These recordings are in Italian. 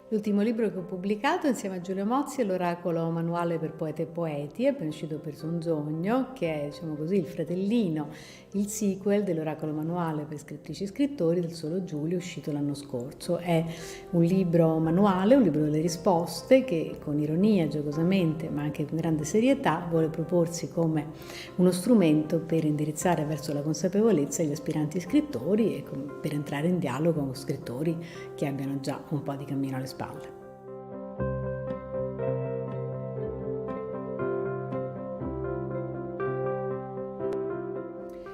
L'ultimo libro che ho pubblicato insieme a Giulio Mozzi è l'Oracolo Manuale per Poete e Poeti, è appena uscito per Sonzogno, che è, diciamo così, il fratellino, il sequel dell'Oracolo Manuale per scrittrici e scrittori del Solo Giulio, uscito l'anno scorso. È un libro manuale, un libro delle risposte che con ironia, giocosamente, ma anche con grande serietà, vuole proporsi come uno strumento per indirizzare verso la consapevolezza gli aspiranti scrittori e per entrare in dialogo con scrittori che abbiano già un po' di cammino alle spalle.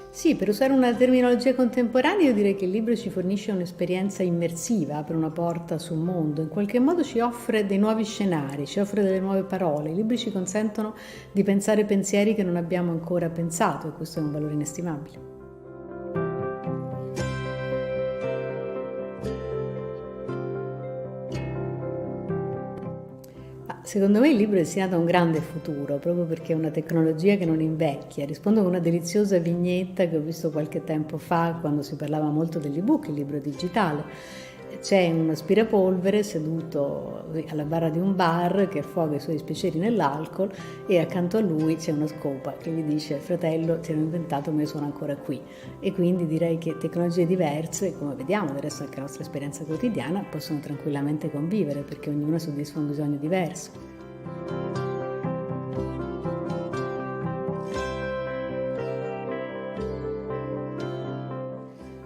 Sì, per usare una terminologia contemporanea io direi che il libro ci fornisce un'esperienza immersiva, apre una porta sul mondo, in qualche modo ci offre dei nuovi scenari, ci offre delle nuove parole. I libri ci consentono di pensare pensieri che non abbiamo ancora pensato e questo è un valore inestimabile. Secondo me il libro è destinato a un grande futuro, proprio perché è una tecnologia che non invecchia. Rispondo con una deliziosa vignetta che ho visto qualche tempo fa, quando si parlava molto dell'ebook, il libro digitale. C'è un aspirapolvere seduto alla barra di un bar che affoga i suoi dispiaceri nell'alcol e accanto a lui c'è una scopa che gli dice: fratello, ti hanno inventato ma io sono ancora qui. E quindi direi che tecnologie diverse, come vediamo del resto anche la nostra esperienza quotidiana, possono tranquillamente convivere perché ognuna soddisfa un bisogno diverso.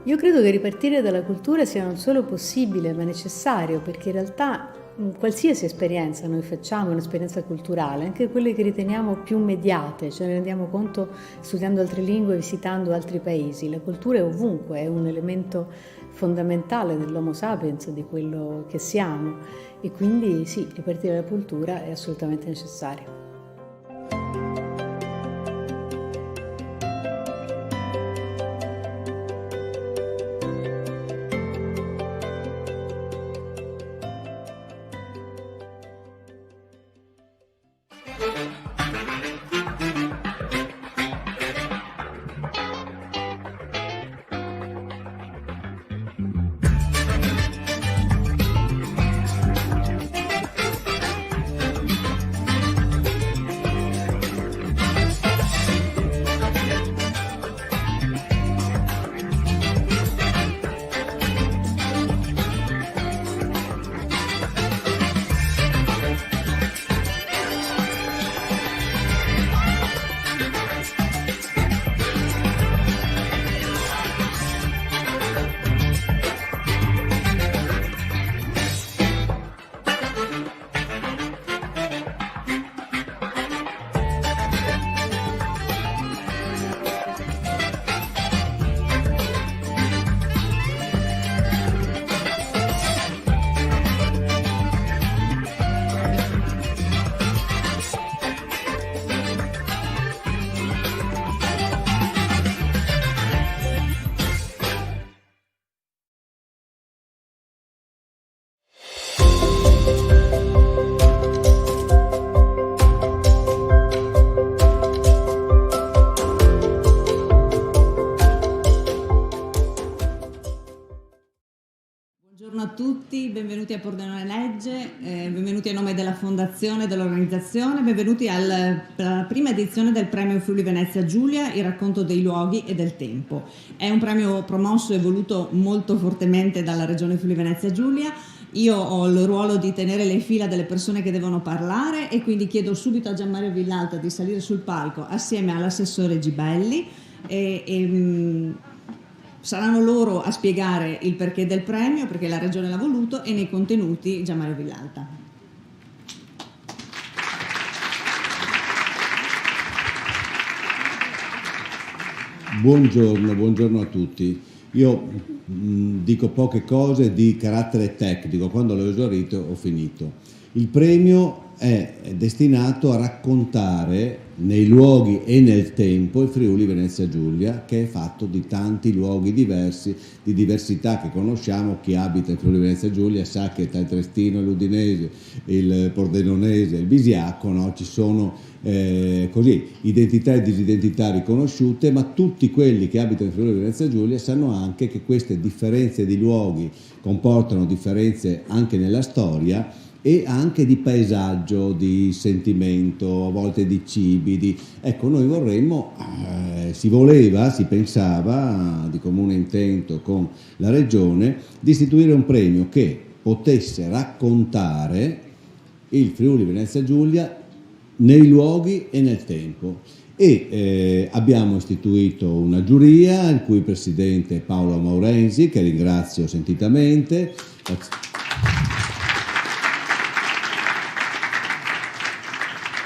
Io credo che ripartire dalla cultura sia non solo possibile ma necessario, perché in realtà qualsiasi esperienza noi facciamo è un'esperienza culturale, anche quelle che riteniamo più mediate, ce ne rendiamo conto studiando altre lingue, visitando altri paesi. La cultura è ovunque, è un elemento fondamentale dell'Homo sapiens, di quello che siamo, e quindi sì, ripartire dalla cultura è assolutamente necessario. tutti, benvenuti a Pordenone Legge, benvenuti a nome della Fondazione e dell'organizzazione, benvenuti alla prima edizione del Premio Friuli Venezia Giulia, il racconto dei luoghi e del tempo. È un premio promosso e voluto molto fortemente dalla Regione Friuli Venezia Giulia. Io ho il ruolo di tenere le fila delle persone che devono parlare e quindi chiedo subito a Gianmario Villalta di salire sul palco assieme all'assessore Gibelli saranno loro a spiegare il perché del premio, perché la Regione l'ha voluto, e nei contenuti Gianmario Villalta. Buongiorno a tutti. Io dico poche cose di carattere tecnico, quando l'ho esaurito ho finito. Il premio è destinato a raccontare nei luoghi e nel tempo il Friuli Venezia Giulia, che è fatto di tanti luoghi diversi, di diversità che conosciamo. Chi abita in Friuli Venezia Giulia sa che tra il Trestino, l'Udinese, il Pordenonese, il Visiaco, no? Ci sono così identità e disidentità riconosciute, ma tutti quelli che abitano in Friuli Venezia Giulia sanno anche che queste differenze di luoghi comportano differenze anche nella storia e anche di paesaggio, di sentimento, a volte di cibi. Ecco, noi vorremmo, si pensava di comune intento con la Regione, di istituire un premio che potesse raccontare il Friuli Venezia Giulia nei luoghi e nel tempo. E abbiamo istituito una giuria, il cui presidente è Paolo Maurensi, che ringrazio sentitamente.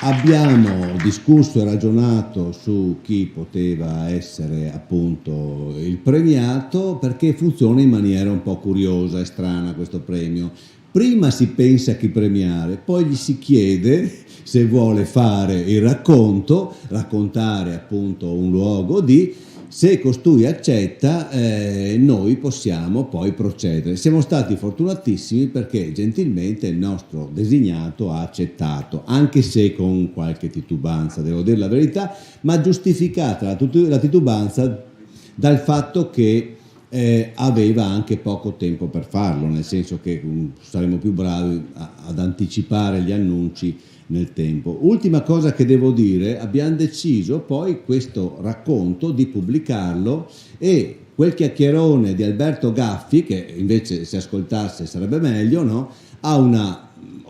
Abbiamo discusso e ragionato su chi poteva essere appunto il premiato, perché funziona in maniera un po' curiosa e strana questo premio. Prima si pensa a chi premiare, poi gli si chiede se vuole fare il racconto, raccontare appunto un luogo se costui accetta, noi possiamo poi procedere. Siamo stati fortunatissimi perché gentilmente il nostro designato ha accettato, anche se con qualche titubanza, devo dire la verità, ma giustificata la titubanza dal fatto che aveva anche poco tempo per farlo, nel senso che saremo più bravi ad anticipare gli annunci nel tempo. Ultima cosa che devo dire, abbiamo deciso poi questo racconto di pubblicarlo, e quel chiacchierone di Alberto Gaffi, che invece se ascoltasse sarebbe meglio, no?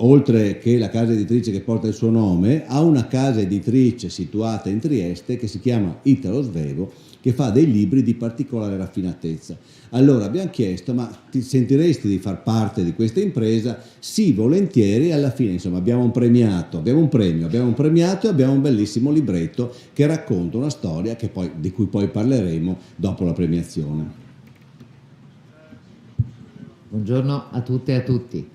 Oltre che la casa editrice che porta il suo nome, ha una casa editrice situata in Trieste che si chiama Italo Svevo, che fa dei libri di particolare raffinatezza. Allora abbiamo chiesto: ma ti sentiresti di far parte di questa impresa? Sì, volentieri. Alla fine insomma abbiamo un premiato e abbiamo un bellissimo libretto che racconta una storia di cui poi parleremo dopo la premiazione. Buongiorno a tutte e a tutti.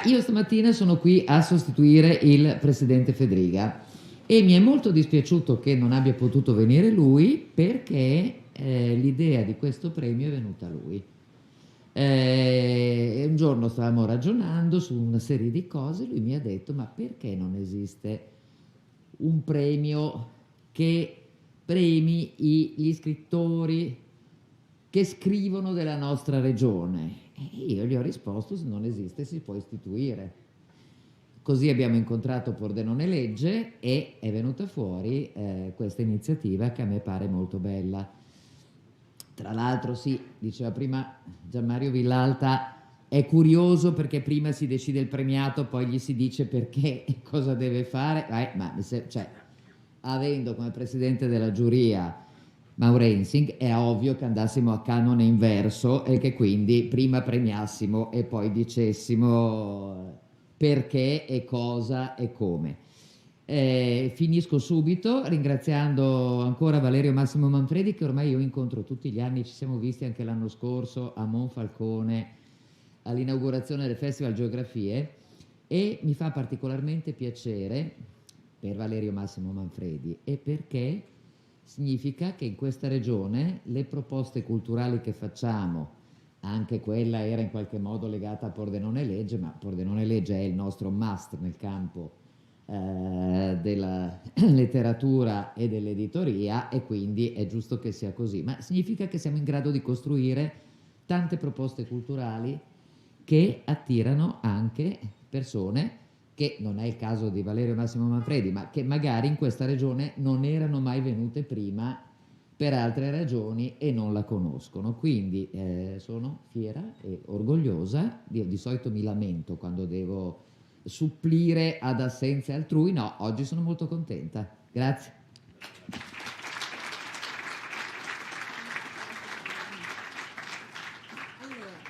Io stamattina sono qui a sostituire il presidente Fedriga e mi è molto dispiaciuto che non abbia potuto venire lui, perché l'idea di questo premio è venuta a lui. Un giorno stavamo ragionando su una serie di cose, lui mi ha detto: ma perché non esiste un premio che premi gli scrittori che scrivono della nostra regione? E io gli ho risposto: se non esiste si può istituire. Così abbiamo incontrato Pordenone Legge e è venuta fuori questa iniziativa che a me pare molto bella. Tra l'altro, sì, diceva prima Gianmario Villalta, è curioso perché prima si decide il premiato, poi gli si dice perché e cosa deve fare. Avendo come presidente della giuria Maurensing, è ovvio che andassimo a canone inverso e che quindi prima premiassimo e poi dicessimo perché e cosa e come. Finisco subito ringraziando ancora Valerio Massimo Manfredi, che ormai io incontro tutti gli anni, ci siamo visti anche l'anno scorso a Monfalcone all'inaugurazione del Festival Geografie, e mi fa particolarmente piacere per Valerio Massimo Manfredi e perché significa che in questa regione le proposte culturali che facciamo, anche quella era in qualche modo legata a Pordenone Legge, ma Pordenone Legge è il nostro must nel campo della letteratura e dell'editoria, e quindi è giusto che sia così, ma significa che siamo in grado di costruire tante proposte culturali che attirano anche persone che non è il caso di Valerio Massimo Manfredi, ma che magari in questa regione non erano mai venute prima per altre ragioni e non la conoscono. Quindi sono fiera e orgogliosa, di solito mi lamento quando devo supplire ad assenze altrui, no, oggi sono molto contenta. Grazie.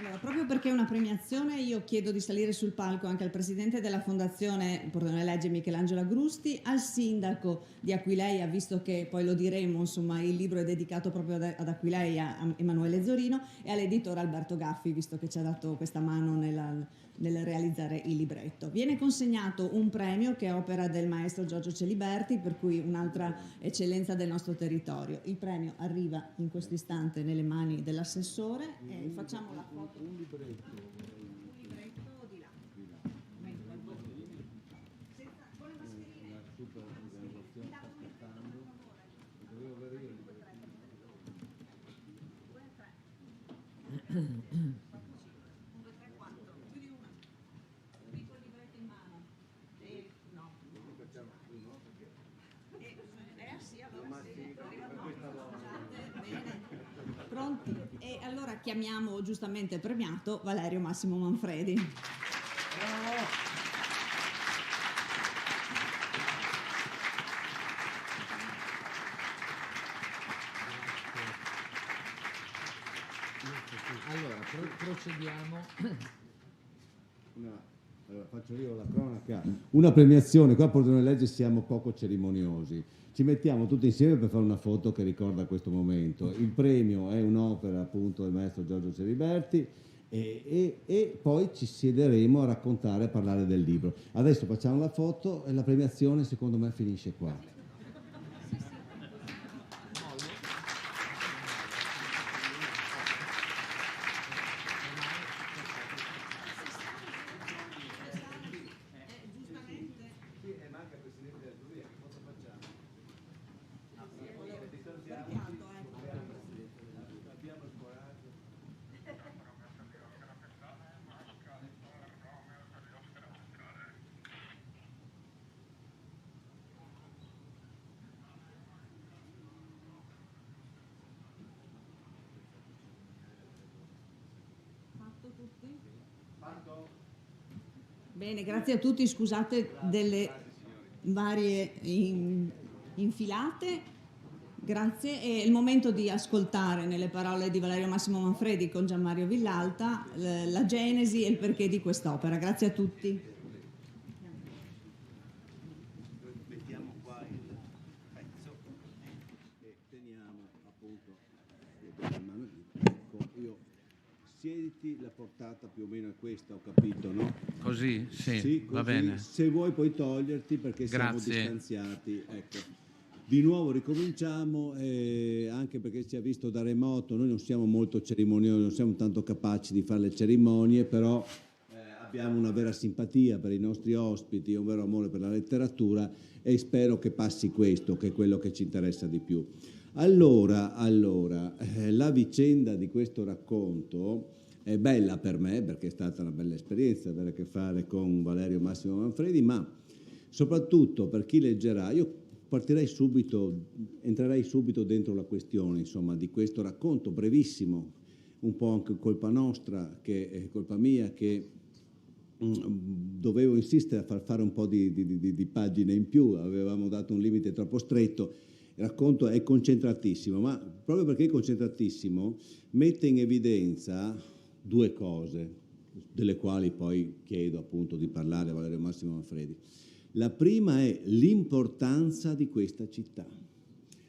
Allora, proprio perché è una premiazione, io chiedo di salire sul palco anche al presidente della Fondazione Pordenone Legge Michelangelo Agrusti, al sindaco di Aquileia, visto che poi lo diremo, insomma, il libro è dedicato proprio ad Aquileia, a Emanuele Zorino, e all'editore Alberto Gaffi, visto che ci ha dato questa mano nel realizzare il libretto. Viene consegnato un premio che è opera del maestro Giorgio Celiberti, per cui un'altra eccellenza del nostro territorio. Il premio arriva in questo istante nelle mani dell'assessore e facciamo la foto. Un libretto di là. Con le mascherine. La super organizzazione sta aspettando. Dovevo avere io il libretto. Pronti? E allora chiamiamo giustamente il premiato Valerio Massimo Manfredi. Allora, procediamo. Allora, faccio io la cronaca. Una premiazione, qua a Pordenone Legge siamo poco cerimoniosi. Ci mettiamo tutti insieme per fare una foto che ricorda questo momento. Il premio è un'opera appunto del maestro Giorgio Celiberti e poi ci siederemo a raccontare, a parlare del libro. Adesso facciamo la foto e la premiazione secondo me finisce qua. Bene, grazie a tutti, scusate delle varie infilate, grazie. È il momento di ascoltare nelle parole di Valerio Massimo Manfredi con Gianmario Villalta la genesi e il perché di quest'opera. Grazie a tutti. Mettiamo qua il pezzo e teniamo appunto ecco, io siediti, la portata più o meno è questa, ho capito, no? Così? Sì, Sì, va così, bene. se vuoi puoi toglierti perché siamo Grazie. distanziati, ecco. Di nuovo ricominciamo, anche perché ci ha visto da remoto, noi non siamo molto cerimoniosi, non siamo tanto capaci di fare le cerimonie, però abbiamo una vera simpatia per i nostri ospiti, un vero amore per la letteratura e spero che passi questo, che è quello che ci interessa di più. Allora, la vicenda di questo racconto è bella per me, perché è stata una bella esperienza avere a che fare con Valerio Massimo Manfredi, ma soprattutto per chi leggerà, io entrerei subito dentro la questione, insomma, di questo racconto brevissimo, un po' anche colpa nostra, che è colpa mia, che dovevo insistere a far fare un po' di pagine in più, avevamo dato un limite troppo stretto. Il racconto è concentratissimo, ma proprio perché è concentratissimo mette in evidenza due cose, delle quali poi chiedo appunto di parlare a Valerio Massimo Manfredi. La prima è l'importanza di questa città.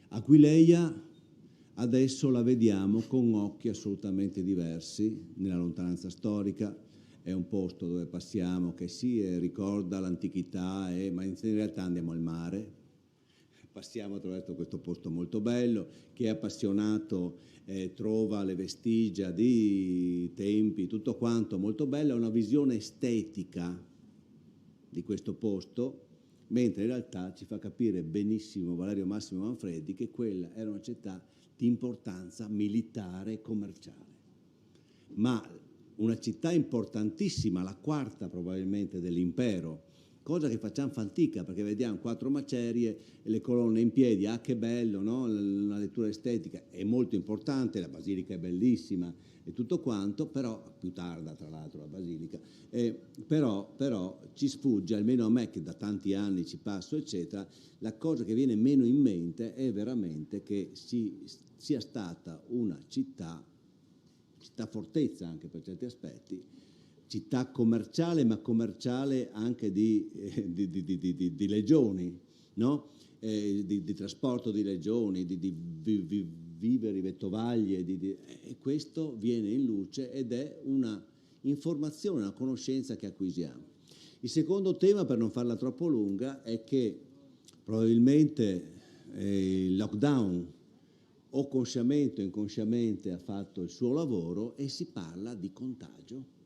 Aquileia adesso la vediamo con occhi assolutamente diversi, nella lontananza storica, è un posto dove passiamo che sì, ricorda l'antichità, ma in realtà andiamo al mare, passiamo attraverso questo posto molto bello, chi è appassionato trova le vestigia di tempi, tutto quanto molto bello, è una visione estetica di questo posto, mentre in realtà ci fa capire benissimo Valerio Massimo Manfredi che quella era una città di importanza militare e commerciale. Ma una città importantissima, la quarta probabilmente dell'impero, cosa che facciamo fatica perché vediamo 4 macerie e le colonne in piedi, che bello, no? Una lettura estetica è molto importante, la basilica è bellissima e tutto quanto, però più tarda tra l'altro la basilica, però ci sfugge, almeno a me che da tanti anni ci passo eccetera, la cosa che viene meno in mente è veramente che sia stata una città fortezza anche per certi aspetti, città commerciale, ma commerciale anche di legioni, no? Di trasporto di legioni, di viveri, vettovaglie, e questo viene in luce ed è una informazione, una conoscenza che acquisiamo. Il secondo tema, per non farla troppo lunga, è che probabilmente il lockdown o consciamente o inconsciamente ha fatto il suo lavoro e si parla di contagio.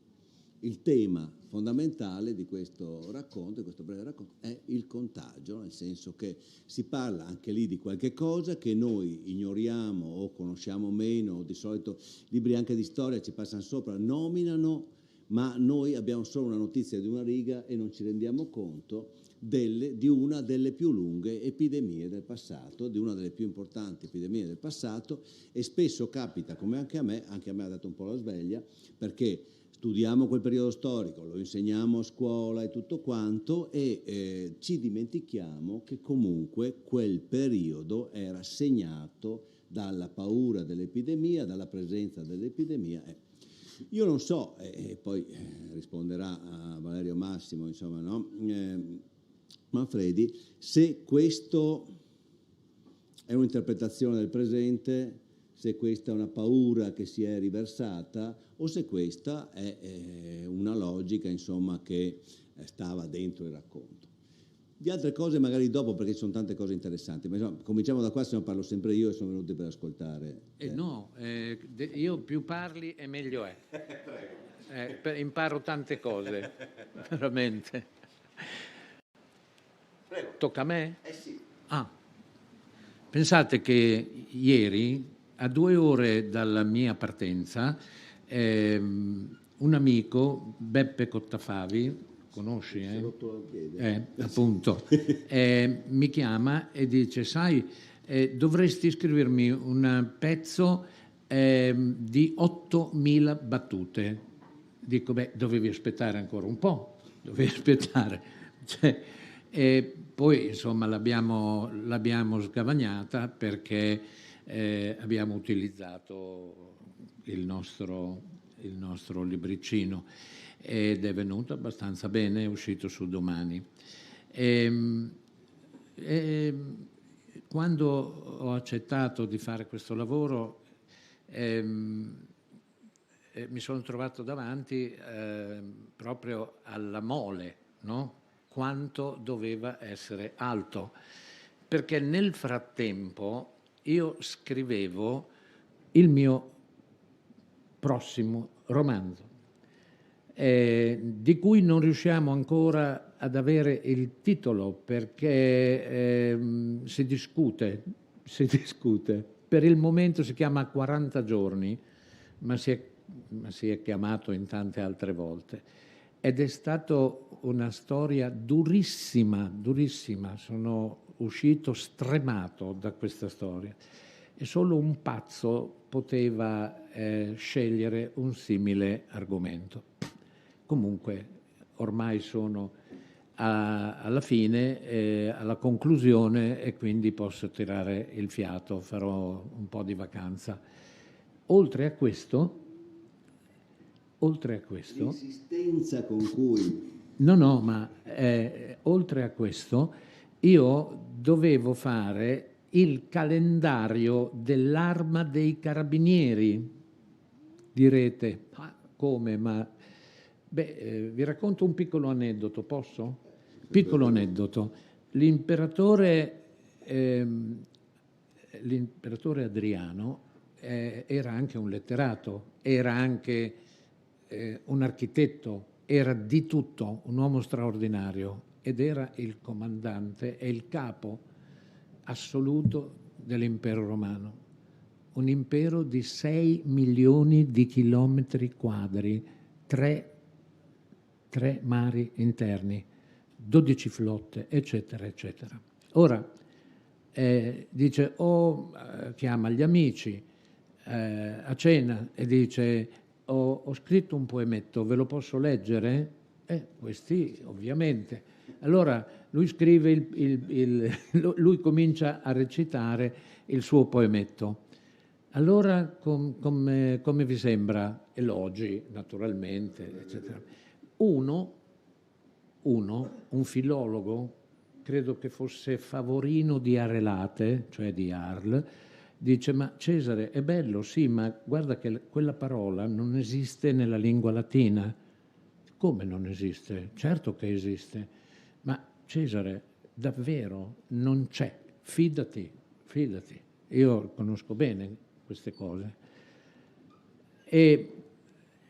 Il tema fondamentale di questo racconto, di questo breve racconto, è il contagio, nel senso che si parla anche lì di qualche cosa che noi ignoriamo o conosciamo meno, o di solito libri anche di storia ci passano sopra, nominano, ma noi abbiamo solo una notizia di una riga e non ci rendiamo conto di una delle più lunghe epidemie del passato, di una delle più importanti epidemie del passato, e spesso capita, come anche a me ha dato un po' la sveglia, perché studiamo quel periodo storico, lo insegniamo a scuola e tutto quanto, e ci dimentichiamo che comunque quel periodo era segnato dalla paura dell'epidemia, dalla presenza dell'epidemia. Io non so, e poi risponderà a Valerio Massimo, insomma, no? Manfredi, se questo è un'interpretazione del presente, se questa è una paura che si è riversata o se questa è una logica, insomma, che stava dentro il racconto. Di altre cose magari dopo, perché ci sono tante cose interessanti, ma insomma, cominciamo da qua, se no parlo sempre io e sono venuti per ascoltare. No, io più parli e meglio è. Imparo tante cose, veramente. Prego. Tocca a me? Sì. Pensate che ieri, a 2 ore dalla mia partenza, un amico, Beppe Cottafavi, conosci? Appunto, mi chiama e dice: sai, dovresti scrivermi un pezzo di 8.000 battute. Dico, dovevi aspettare ancora un po', dovevi aspettare. E poi insomma l'abbiamo sgavagnata perché abbiamo utilizzato il nostro libricino ed è venuto abbastanza bene, è uscito su Domani. Quando ho accettato di fare questo lavoro mi sono trovato davanti proprio alla mole, no? Quanto doveva essere alto, perché nel frattempo io scrivevo il mio prossimo romanzo, di cui non riusciamo ancora ad avere il titolo perché si discute. Per il momento si chiama 40 giorni, ma si è chiamato in tante altre volte. Ed è stata una storia durissima, sono uscito stremato da questa storia e solo un pazzo poteva scegliere un simile argomento. Comunque ormai sono alla fine, alla conclusione, e quindi posso tirare il fiato, farò un po' di vacanza. Oltre a questo L'insistenza con cui... No, ma oltre a questo io dovevo fare il calendario dell'Arma dei Carabinieri. Direte, come? Ma vi racconto un piccolo aneddoto, posso? Piccolo aneddoto. L'imperatore Adriano era anche un letterato, era anche un architetto, era di tutto, un uomo straordinario, ed era il comandante e il capo assoluto dell'impero romano. Un impero di 6 milioni di chilometri quadri, tre mari interni, 12 flotte, eccetera, eccetera. Ora, dice, chiama gli amici a cena e dice, ho scritto un poemetto, ve lo posso leggere? Questi ovviamente. Allora lui scrive, lui comincia a recitare il suo poemetto. Allora come vi sembra? Elogi, naturalmente, eccetera. Un filologo, credo che fosse Favorino di Arelate, cioè di Arles, dice, ma Cesare, è bello, sì, ma guarda che quella parola non esiste nella lingua latina. Come non esiste? Certo che esiste, ma Cesare, davvero non c'è, fidati, fidati. Io conosco bene queste cose. E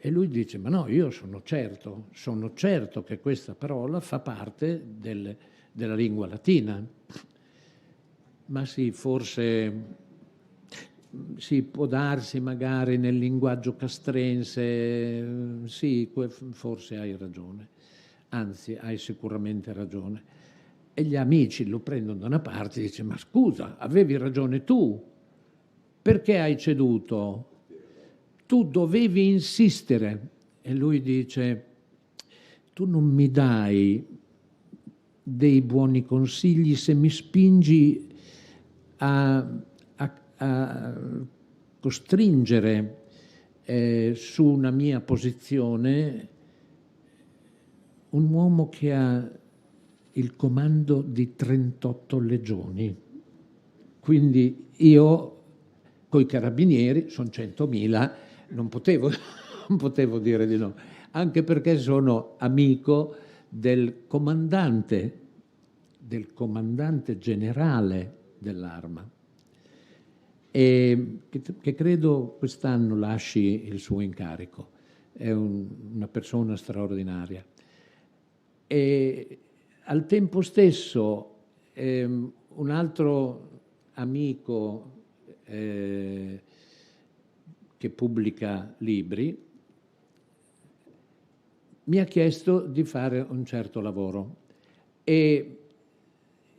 lui dice, ma no, io sono certo che questa parola fa parte della lingua latina. Ma sì, forse sì, può darsi magari nel linguaggio castrense, sì, forse hai ragione, anzi hai sicuramente ragione. E gli amici lo prendono da una parte e dicono, ma scusa, avevi ragione tu, perché hai ceduto? Tu dovevi insistere. E lui dice, tu non mi dai dei buoni consigli se mi spingi a costringere su una mia posizione un uomo che ha il comando di 38 legioni. Quindi io, coi carabinieri, sono 100.000, non potevo dire di no, anche perché sono amico del comandante generale dell'Arma, e che credo quest'anno lasci il suo incarico. È una persona straordinaria. E al tempo stesso un altro amico che pubblica libri mi ha chiesto di fare un certo lavoro e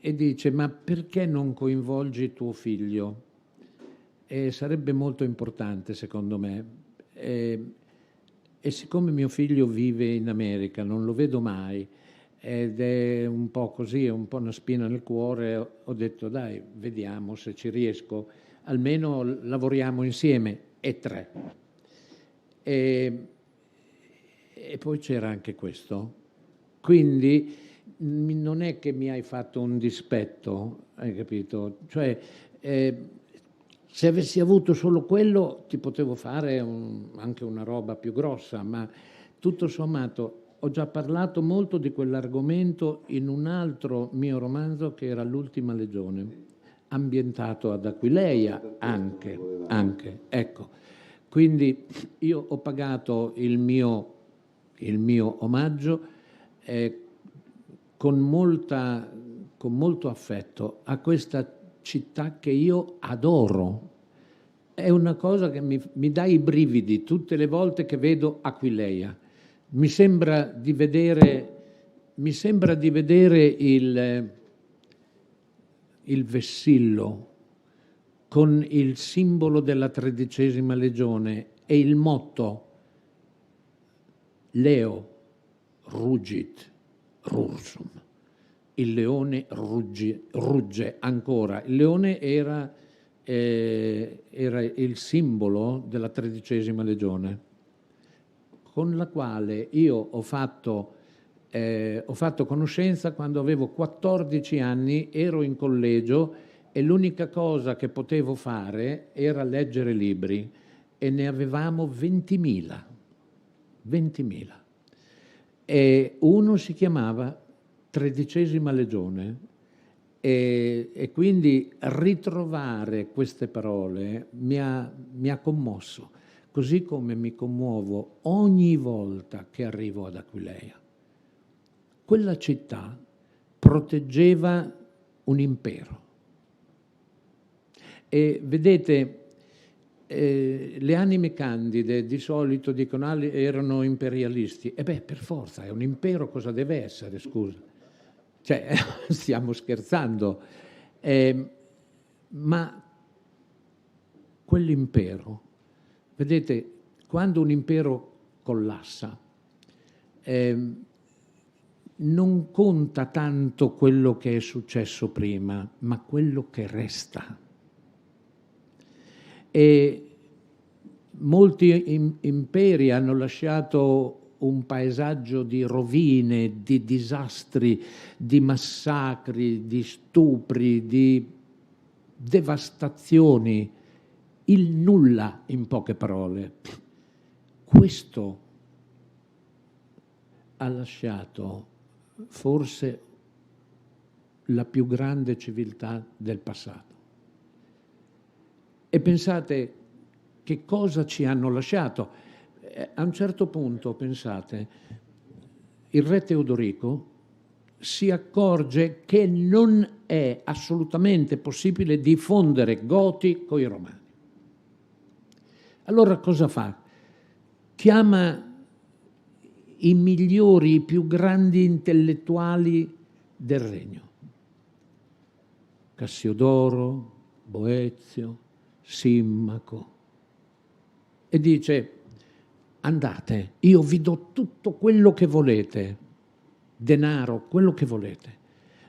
dice, ma perché non coinvolgi tuo figlio? Sarebbe molto importante, secondo me. E siccome mio figlio vive in America, non lo vedo mai, ed è un po' così, è un po' una spina nel cuore, ho detto, dai, vediamo se ci riesco, almeno lavoriamo insieme, e 3. E poi c'era anche questo. Quindi non è che mi hai fatto un dispetto, hai capito? Cioè, se avessi avuto solo quello ti potevo fare anche una roba più grossa, ma tutto sommato ho già parlato molto di quell'argomento in un altro mio romanzo che era L'ultima legione, ambientato ad Aquileia anche, ecco. Quindi io ho pagato il mio omaggio con molto affetto a questa città che io adoro. È una cosa che mi dà i brividi tutte le volte che vedo Aquileia. Mi sembra di vedere il vessillo con il simbolo della 13ª legione e il motto Leo ruggit rursum. Il leone rugge ancora. Il leone era il simbolo della 13ª legione, con la quale io ho fatto conoscenza quando avevo 14 anni, ero in collegio e l'unica cosa che potevo fare era leggere libri e ne avevamo 20.000. 20.000. E uno si chiamava 13ª legione e quindi ritrovare queste parole mi ha commosso, così come mi commuovo ogni volta che arrivo ad Aquileia. Quella città proteggeva un impero. E vedete, le anime candide di solito dicono erano imperialisti. E beh, per forza, è un impero, cosa deve essere, scusa? Cioè, stiamo scherzando. Ma quell'impero, vedete, quando un impero collassa, non conta tanto quello che è successo prima, ma quello che resta. E molti imperi hanno lasciato un paesaggio di rovine, di disastri, di massacri, di stupri, di devastazioni, il nulla, in poche parole. Questo ha lasciato forse la più grande civiltà del passato. E pensate che cosa ci hanno lasciato. A un certo punto, pensate, il re Teodorico si accorge che non è assolutamente possibile diffondere Goti coi Romani. Allora cosa fa? Chiama i migliori, i più grandi intellettuali del regno. Cassiodoro, Boezio, Simmaco, e dice: andate, io vi do tutto quello che volete, denaro, quello che volete.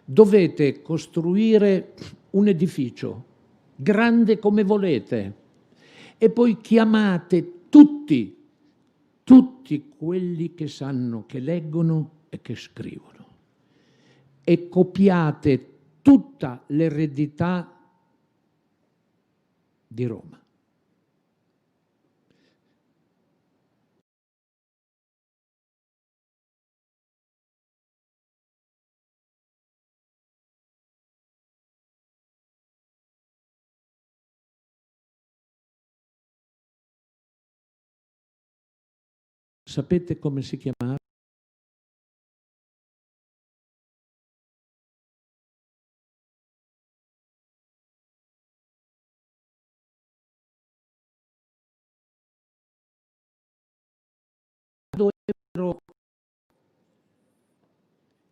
Dovete costruire un edificio grande come volete e poi chiamate tutti quelli che sanno, che leggono e che scrivono, e copiate tutta l'eredità di Roma. Sapete come si chiamava? Ebbero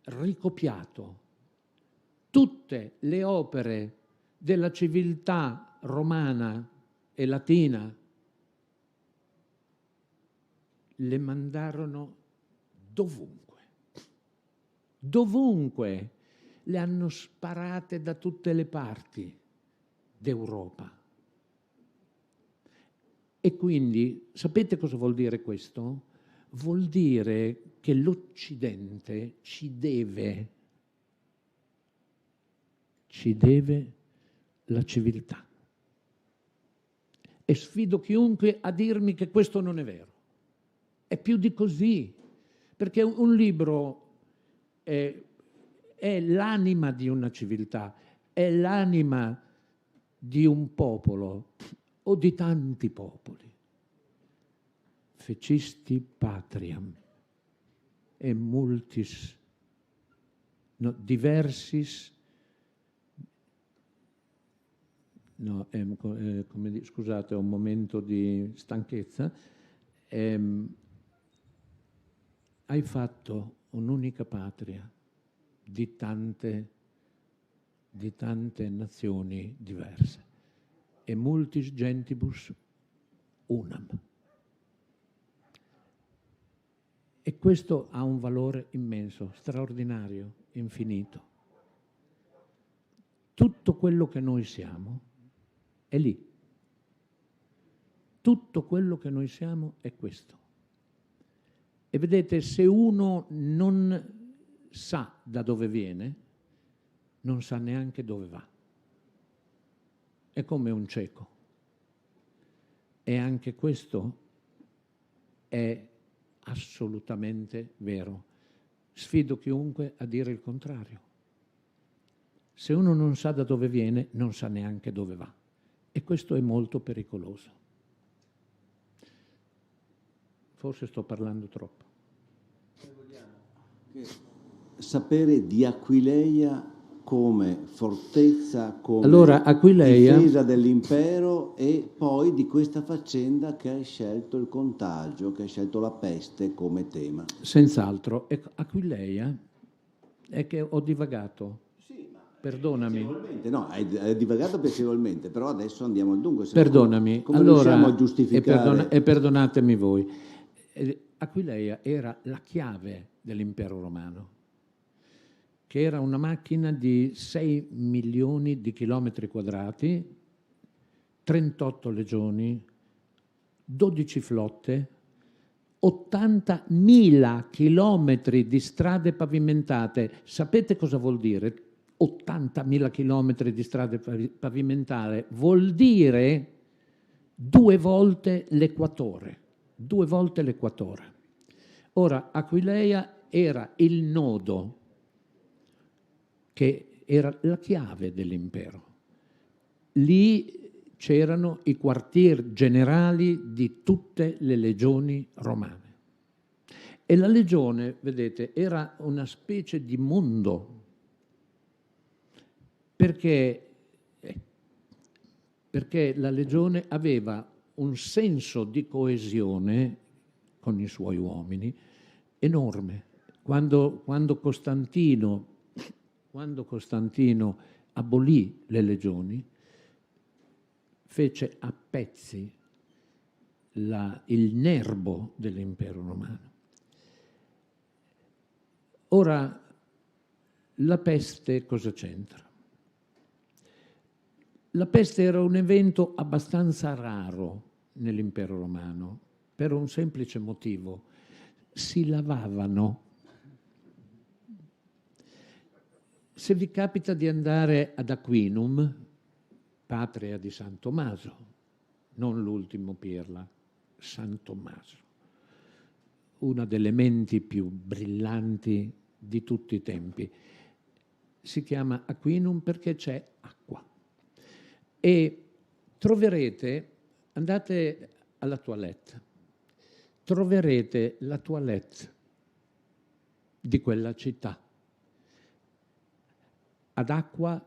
ricopiato tutte le opere della civiltà romana e latina, le mandarono dovunque. Dovunque le hanno sparate da tutte le parti d'Europa. E quindi sapete cosa vuol dire questo? Vuol dire che l'Occidente ci deve la civiltà. E sfido chiunque a dirmi che questo non è vero. È più di così, perché un libro è l'anima di una civiltà, è l'anima di un popolo o di tanti popoli. Fecisti patriam e multis, no, diversis, no, scusate, ho un momento di stanchezza. Hai fatto un'unica patria di tante nazioni diverse. E multis gentibus unam. E questo ha un valore immenso, straordinario, infinito. Tutto quello che noi siamo è lì. Tutto quello che noi siamo è questo. E vedete, se uno non sa da dove viene, non sa neanche dove va. È come un cieco. E anche questo è assolutamente vero. Sfido chiunque a dire il contrario. Se uno non sa da dove viene, non sa neanche dove va. E questo è molto pericoloso. Forse sto parlando troppo. Sapere di Aquileia come fortezza, come allora, Aquileia, difesa dell'impero, e poi di questa faccenda che hai scelto il contagio, che hai scelto la peste come tema. senz'altro, Aquileia è che ho divagato. Sì, ma Perdonami. piacevolmente, no, hai divagato piacevolmente, però adesso andiamo al dunque. Perdonami. Come allora, riusciamo a giustificare? e perdonatemi voi. Aquileia era la chiave dell'impero romano, che era una macchina di 6 milioni di chilometri quadrati, 38 legioni, 12 flotte, 80.000 chilometri di strade pavimentate. Sapete cosa vuol dire 80.000 chilometri di strade pavimentate? Vuol dire 2 volte l'equatore. 2 volte l'equatore. Ora, Aquileia era il nodo che era la chiave dell'impero. Lì c'erano i quartier generali di tutte le legioni romane. E la legione, vedete, era una specie di mondo, perché la legione aveva un senso di coesione con i suoi uomini enorme. Quando Costantino abolì le legioni, fece a pezzi il nerbo dell'impero romano. Ora, la peste cosa c'entra? La peste era un evento abbastanza raro nell'impero romano, per un semplice motivo: si lavavano. Se vi capita di andare ad Aquinum, patria di San Tommaso, non l'ultimo pirla, San Tommaso, una delle menti più brillanti di tutti i tempi. Si chiama Aquinum perché c'è acqua. E troverete, andate alla toilette, troverete la toilette di quella città ad acqua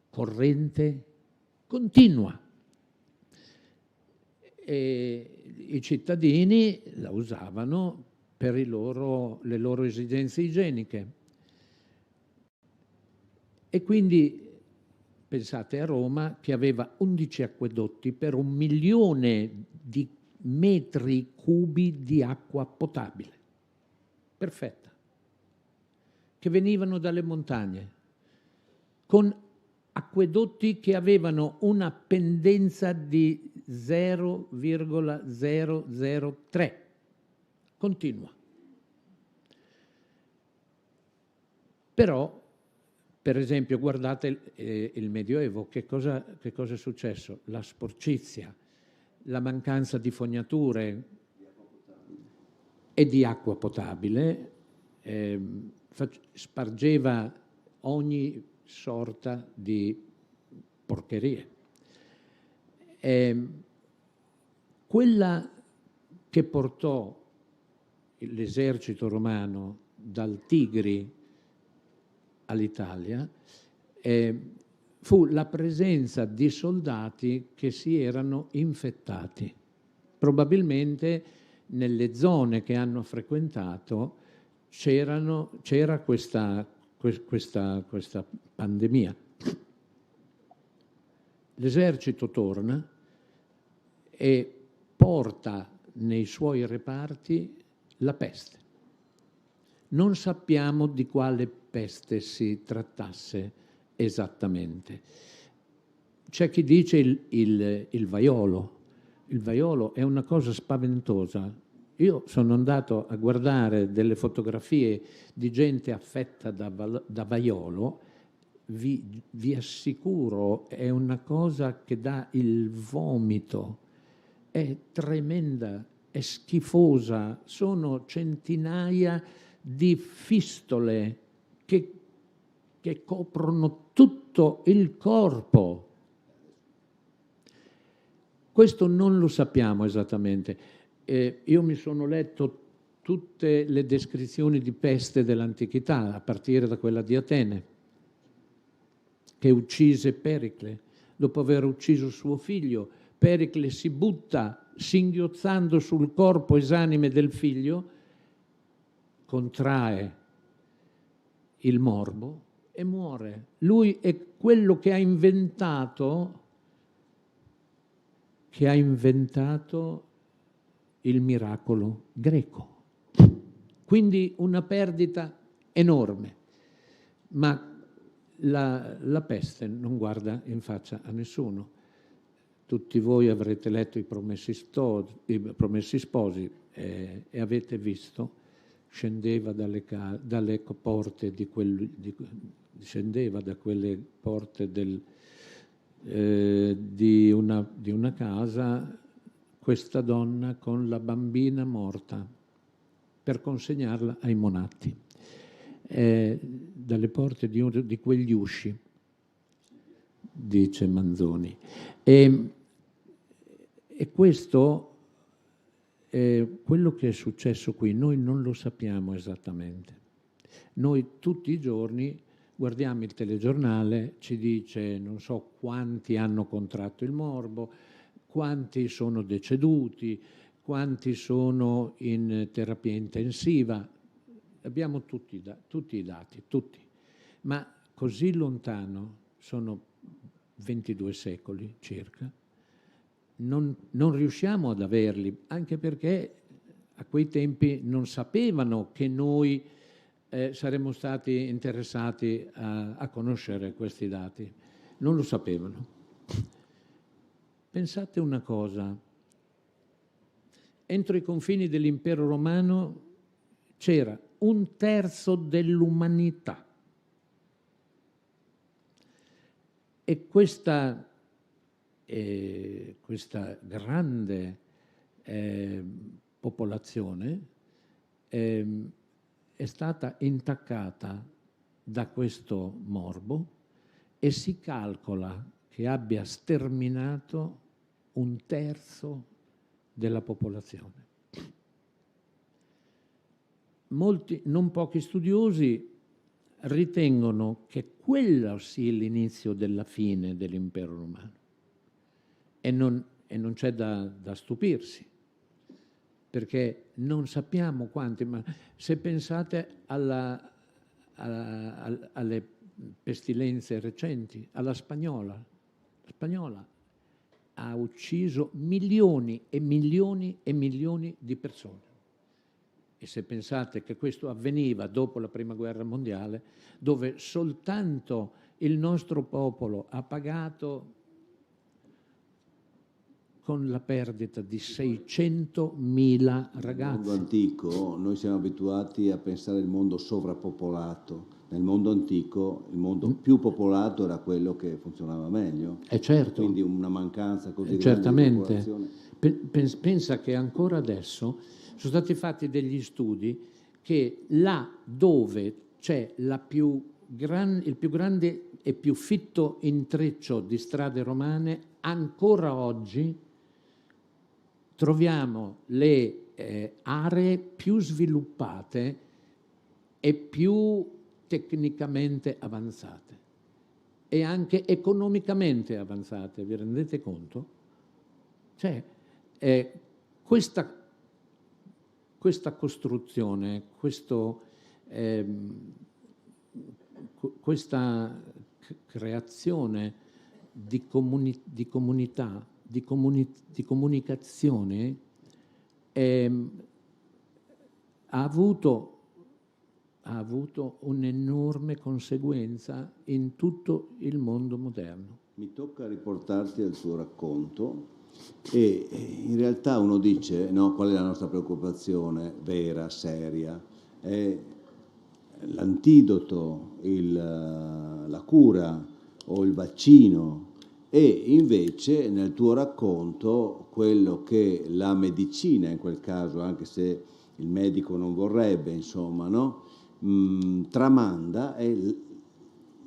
corrente continua, e i cittadini la usavano per le loro esigenze igieniche. E quindi pensate a Roma, che aveva 11 acquedotti per 1 milione di metri cubi di acqua potabile, perfetta, che venivano dalle montagne, con acquedotti che avevano una pendenza di 0,003, continua. Però, per esempio, guardate il Medioevo, che cosa è successo? La sporcizia, la mancanza di fognature e di acqua potabile spargeva ogni sorta di porcherie. Quella che portò l'esercito romano dal Tigri all'Italia fu la presenza di soldati che si erano infettati. Probabilmente nelle zone che hanno frequentato c'era questa pandemia. L'esercito torna e porta nei suoi reparti la peste. Non sappiamo di quale peste si trattasse esattamente. C'è chi dice il vaiolo. Il vaiolo è una cosa spaventosa. Io sono andato a guardare delle fotografie di gente affetta da vaiolo. Vi assicuro, è una cosa che dà il vomito. È tremenda, è schifosa. Sono centinaia di fistole che coprono tutto il corpo. Questo non lo sappiamo esattamente. Io mi sono letto tutte le descrizioni di peste dell'antichità, a partire da quella di Atene. che uccise Pericle. Dopo aver ucciso suo figlio, Pericle si butta singhiozzando sul corpo esanime del figlio, contrae il morbo e muore. Lui è quello che ha inventato il miracolo greco. Quindi una perdita enorme, ma la peste non guarda in faccia a nessuno. Tutti voi avrete letto i Promessi Sposi e avete visto, scendeva dalle porte scendeva da quelle porte di una casa questa donna con la bambina morta per consegnarla ai monatti, dalle porte di quegli usci, dice Manzoni. E questo è quello che è successo qui. Noi non lo sappiamo esattamente. Noi tutti i giorni guardiamo il telegiornale, ci dice non so quanti hanno contratto il morbo, quanti sono deceduti, quanti sono in terapia intensiva. Abbiamo tutti i dati, tutti. Ma così lontano, sono 22 secoli circa, non riusciamo ad averli, anche perché a quei tempi non sapevano che noi saremmo stati interessati a conoscere questi dati. Non lo sapevano. Pensate una cosa, entro i confini dell'impero romano c'era 1/3 dell'umanità e questa grande popolazione è stata intaccata da questo morbo e si calcola che abbia sterminato 1/3 della popolazione. Molti, non pochi studiosi ritengono che quello sia l'inizio della fine dell'impero romano e non c'è da stupirsi, perché non sappiamo quanti, ma se pensate alle pestilenze recenti, alla spagnola. La spagnola ha ucciso milioni e milioni e milioni di persone. E se pensate che questo avveniva dopo la Prima Guerra Mondiale, dove soltanto il nostro popolo ha pagato con la perdita di 600.000 ragazzi. Nel mondo antico noi siamo abituati a pensare al mondo sovrappopolato. Nel mondo antico il mondo più popolato era quello che funzionava meglio. Certo. Quindi una mancanza così grande certamente. di popolazione. Pensa che ancora adesso sono stati fatti degli studi che là dove c'è il più grande e più fitto intreccio di strade romane, ancora oggi troviamo le aree più sviluppate e più tecnicamente avanzate e anche economicamente avanzate, vi rendete conto? Cioè, questa costruzione, questa creazione di comunità, di comunicazione ha avuto un'enorme conseguenza in tutto il mondo moderno. Mi tocca riportarti al tuo racconto e in realtà uno dice, no, qual è la nostra preoccupazione vera, seria? È l'antidoto, la cura o il vaccino, e invece nel tuo racconto quello che la medicina in quel caso, anche se il medico non vorrebbe, insomma, no? Tramanda è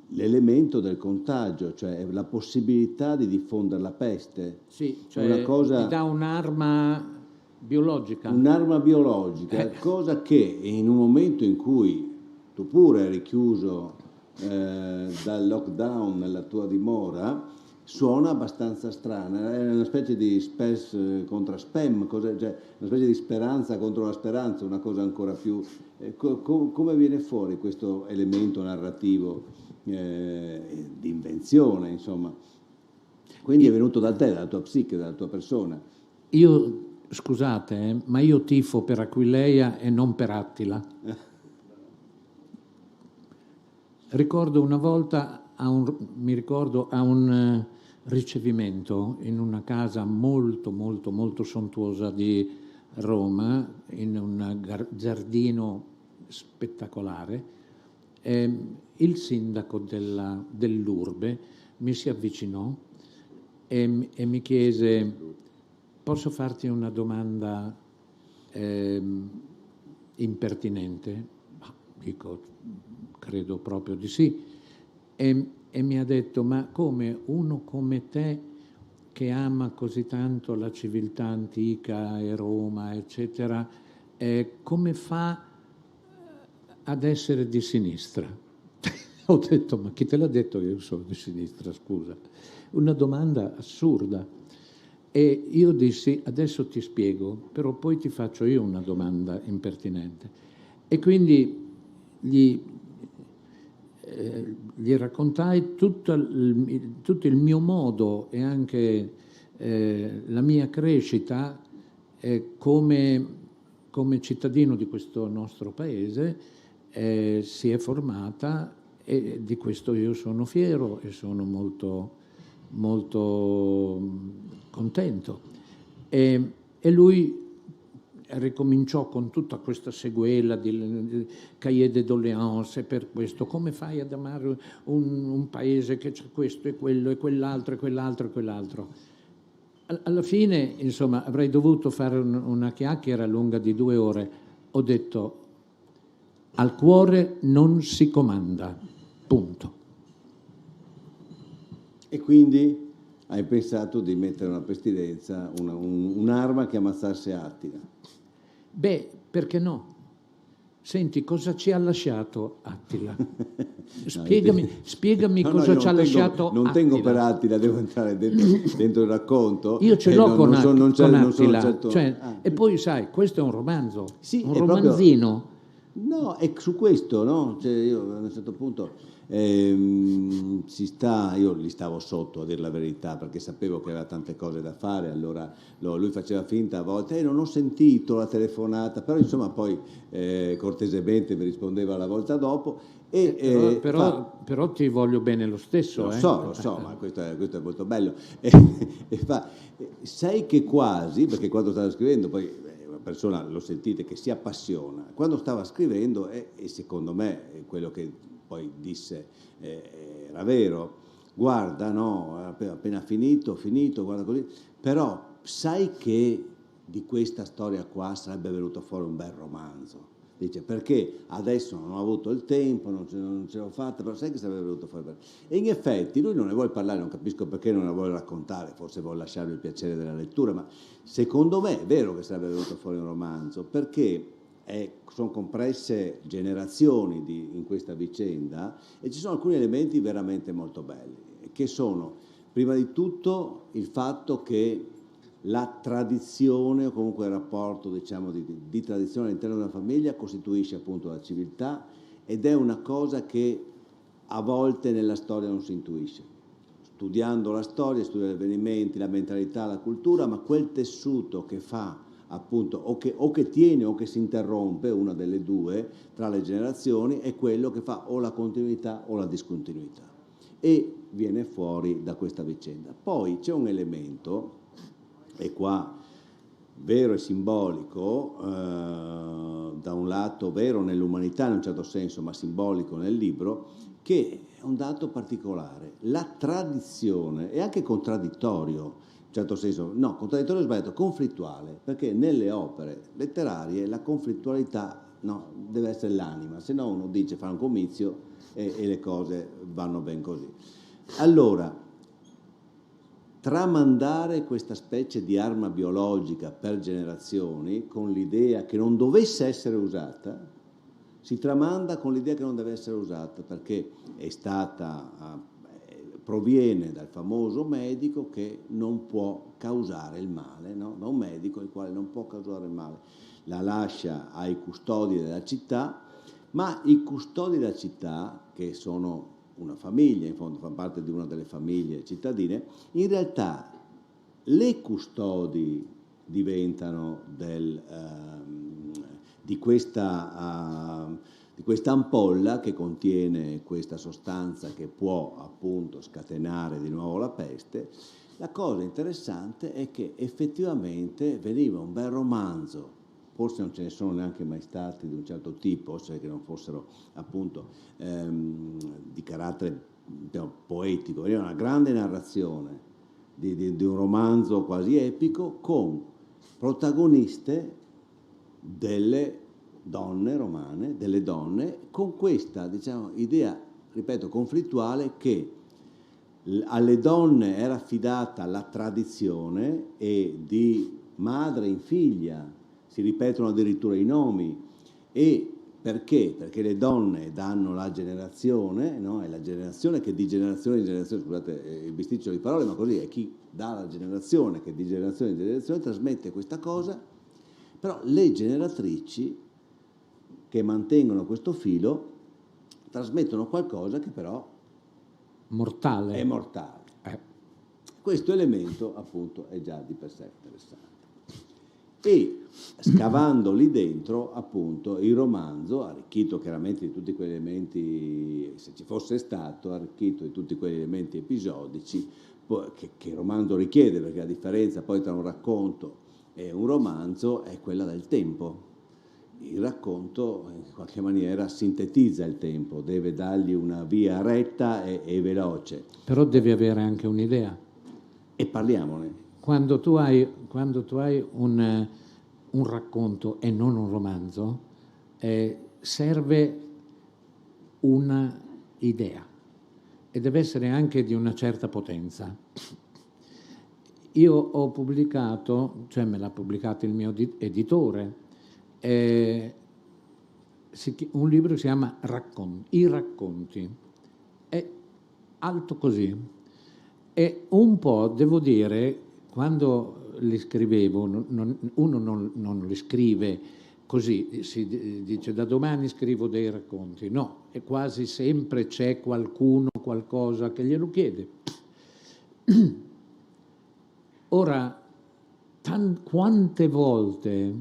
l'elemento del contagio, cioè la possibilità di diffondere la peste. Sì, cioè una cosa, ti dà un'arma biologica. Un'arma biologica, cosa che in un momento in cui tu pure eri chiuso dal lockdown nella tua dimora suona abbastanza strana, è una specie di spes contra spam, cioè una specie di speranza contro la speranza, una cosa ancora più... come viene fuori questo elemento narrativo di invenzione, insomma? Quindi è venuto da te, dalla tua psiche, dalla tua persona. Io, scusate, ma io tifo per Aquileia e non per Attila. Ricordo una volta mi ricordo a un ricevimento in una casa molto molto molto sontuosa di Roma, in un giardino spettacolare. Il sindaco dell'urbe mi si avvicinò e mi chiese: posso farti una domanda impertinente? Dico, credo proprio di sì. E mi ha detto: ma come uno come te, che ama così tanto la civiltà antica e Roma, eccetera, come fa ad essere di sinistra? Ho detto: ma chi te l'ha detto che io sono di sinistra, scusa? Una domanda assurda. E io dissi: adesso ti spiego, però poi ti faccio io una domanda impertinente. E quindi gli raccontai tutto il mio modo e anche la mia crescita come cittadino di questo nostro paese si è formata, e di questo io sono fiero e sono molto, molto contento. E lui ricominciò con tutta questa sequela di cahiers de doléances per questo: come fai ad amare un paese che c'è questo e quello e quell'altro e quell'altro e quell'altro. Alla fine, insomma, avrei dovuto fare una chiacchiera lunga di 2 ore. Ho detto: al cuore non si comanda, punto. E quindi hai pensato di mettere una pestilenza, un'arma che ammazzasse Attila? Beh, perché no? Senti, cosa ci ha lasciato Attila? Spiegami cosa ci ha lasciato Attila. Non tengo per Attila, devo entrare dentro il racconto. Io ce l'ho con Attila. Certo... E poi sai, questo è un romanzo, sì, un romanzino. No, è su questo, no? Cioè io a un certo punto io gli stavo sotto, a dire la verità, perché sapevo che aveva tante cose da fare, allora lui faceva finta a volte: non ho sentito la telefonata, però insomma poi cortesemente mi rispondeva la volta dopo. Però ti voglio bene lo stesso. Lo so, ma questo è molto bello. Sai che quasi, perché quando stavo scrivendo poi... persona, lo sentite, che si appassiona. Quando stava scrivendo, e secondo me quello che poi disse era vero: guarda, no, appena finito, guarda così, però sai che di questa storia qua sarebbe venuto fuori un bel romanzo. Dice: perché adesso non ho avuto il tempo, non ce l'ho fatta, però sai che sarebbe venuto fuori. E in effetti lui non ne vuole parlare, non capisco perché non la vuole raccontare, forse vuole lasciarvi il piacere della lettura, ma secondo me è vero che sarebbe venuto fuori un romanzo, perché sono compresse generazioni in questa vicenda, e ci sono alcuni elementi veramente molto belli, che sono prima di tutto il fatto che la tradizione, o comunque il rapporto, diciamo, di tradizione all'interno della famiglia costituisce appunto la civiltà, ed è una cosa che a volte nella storia non si intuisce. Studiando la storia, studiando gli avvenimenti, la mentalità, la cultura, ma quel tessuto che fa appunto o che tiene o che si interrompe, una delle due, tra le generazioni, è quello che fa o la continuità o la discontinuità, e viene fuori da questa vicenda. Poi c'è un elemento, e qua vero e simbolico, da un lato vero nell'umanità in un certo senso, ma simbolico nel libro, che è un dato particolare: la tradizione è anche contraddittorio, in certo senso, no, contraddittorio è sbagliato, conflittuale, perché nelle opere letterarie la conflittualità, no, deve essere l'anima, se no uno dice, fa un comizio e le cose vanno ben così. Allora, tramandare questa specie di arma biologica per generazioni, con l'idea che non dovesse essere usata, si tramanda con l'idea che non deve essere usata, perché proviene dal famoso medico che non può causare il male, no? Da un medico il quale non può causare il male. La lascia ai custodi della città, ma i custodi della città, che sono una famiglia, in fondo fanno parte di una delle famiglie cittadine, in realtà le custodi diventano di questa ampolla che contiene questa sostanza che può appunto scatenare di nuovo la peste. La cosa interessante è che effettivamente veniva un bel romanzo, forse non ce ne sono neanche mai stati di un certo tipo, cioè che non fossero appunto di carattere poetico, veniva una grande narrazione di un romanzo quasi epico con protagoniste delle donne romane, delle donne, con questa, diciamo, idea, ripeto, conflittuale, che alle donne era affidata la tradizione e di madre in figlia si ripetono addirittura i nomi. E perché? Perché le donne danno la generazione, no? È la generazione che di generazione in generazione, scusate il bisticcio di parole, ma così è, chi dà la generazione che di generazione in generazione trasmette questa cosa. Però le generatrici che mantengono questo filo trasmettono qualcosa che però mortale. è mortale. Questo elemento appunto è già di per sé interessante. E scavando lì dentro, appunto, il romanzo, arricchito chiaramente di tutti quegli elementi, se ci fosse stato, arricchito di tutti quegli elementi episodici che il romanzo richiede, perché la differenza poi tra un racconto e un romanzo è quella del tempo. Il racconto in qualche maniera sintetizza il tempo, deve dargli una via retta e veloce. Però devi avere anche un'idea. E parliamone. Quando tu hai un racconto e non un romanzo, serve una idea e deve essere anche di una certa potenza. Io ho pubblicato, cioè me l'ha pubblicato il mio editore, un libro che si chiama I racconti. È alto così. E un po', devo dire, quando li scrivevo, uno non li scrive così, si dice da domani scrivo dei racconti. No, e quasi sempre c'è qualcuno, qualcosa che glielo chiede. Ora, quante volte,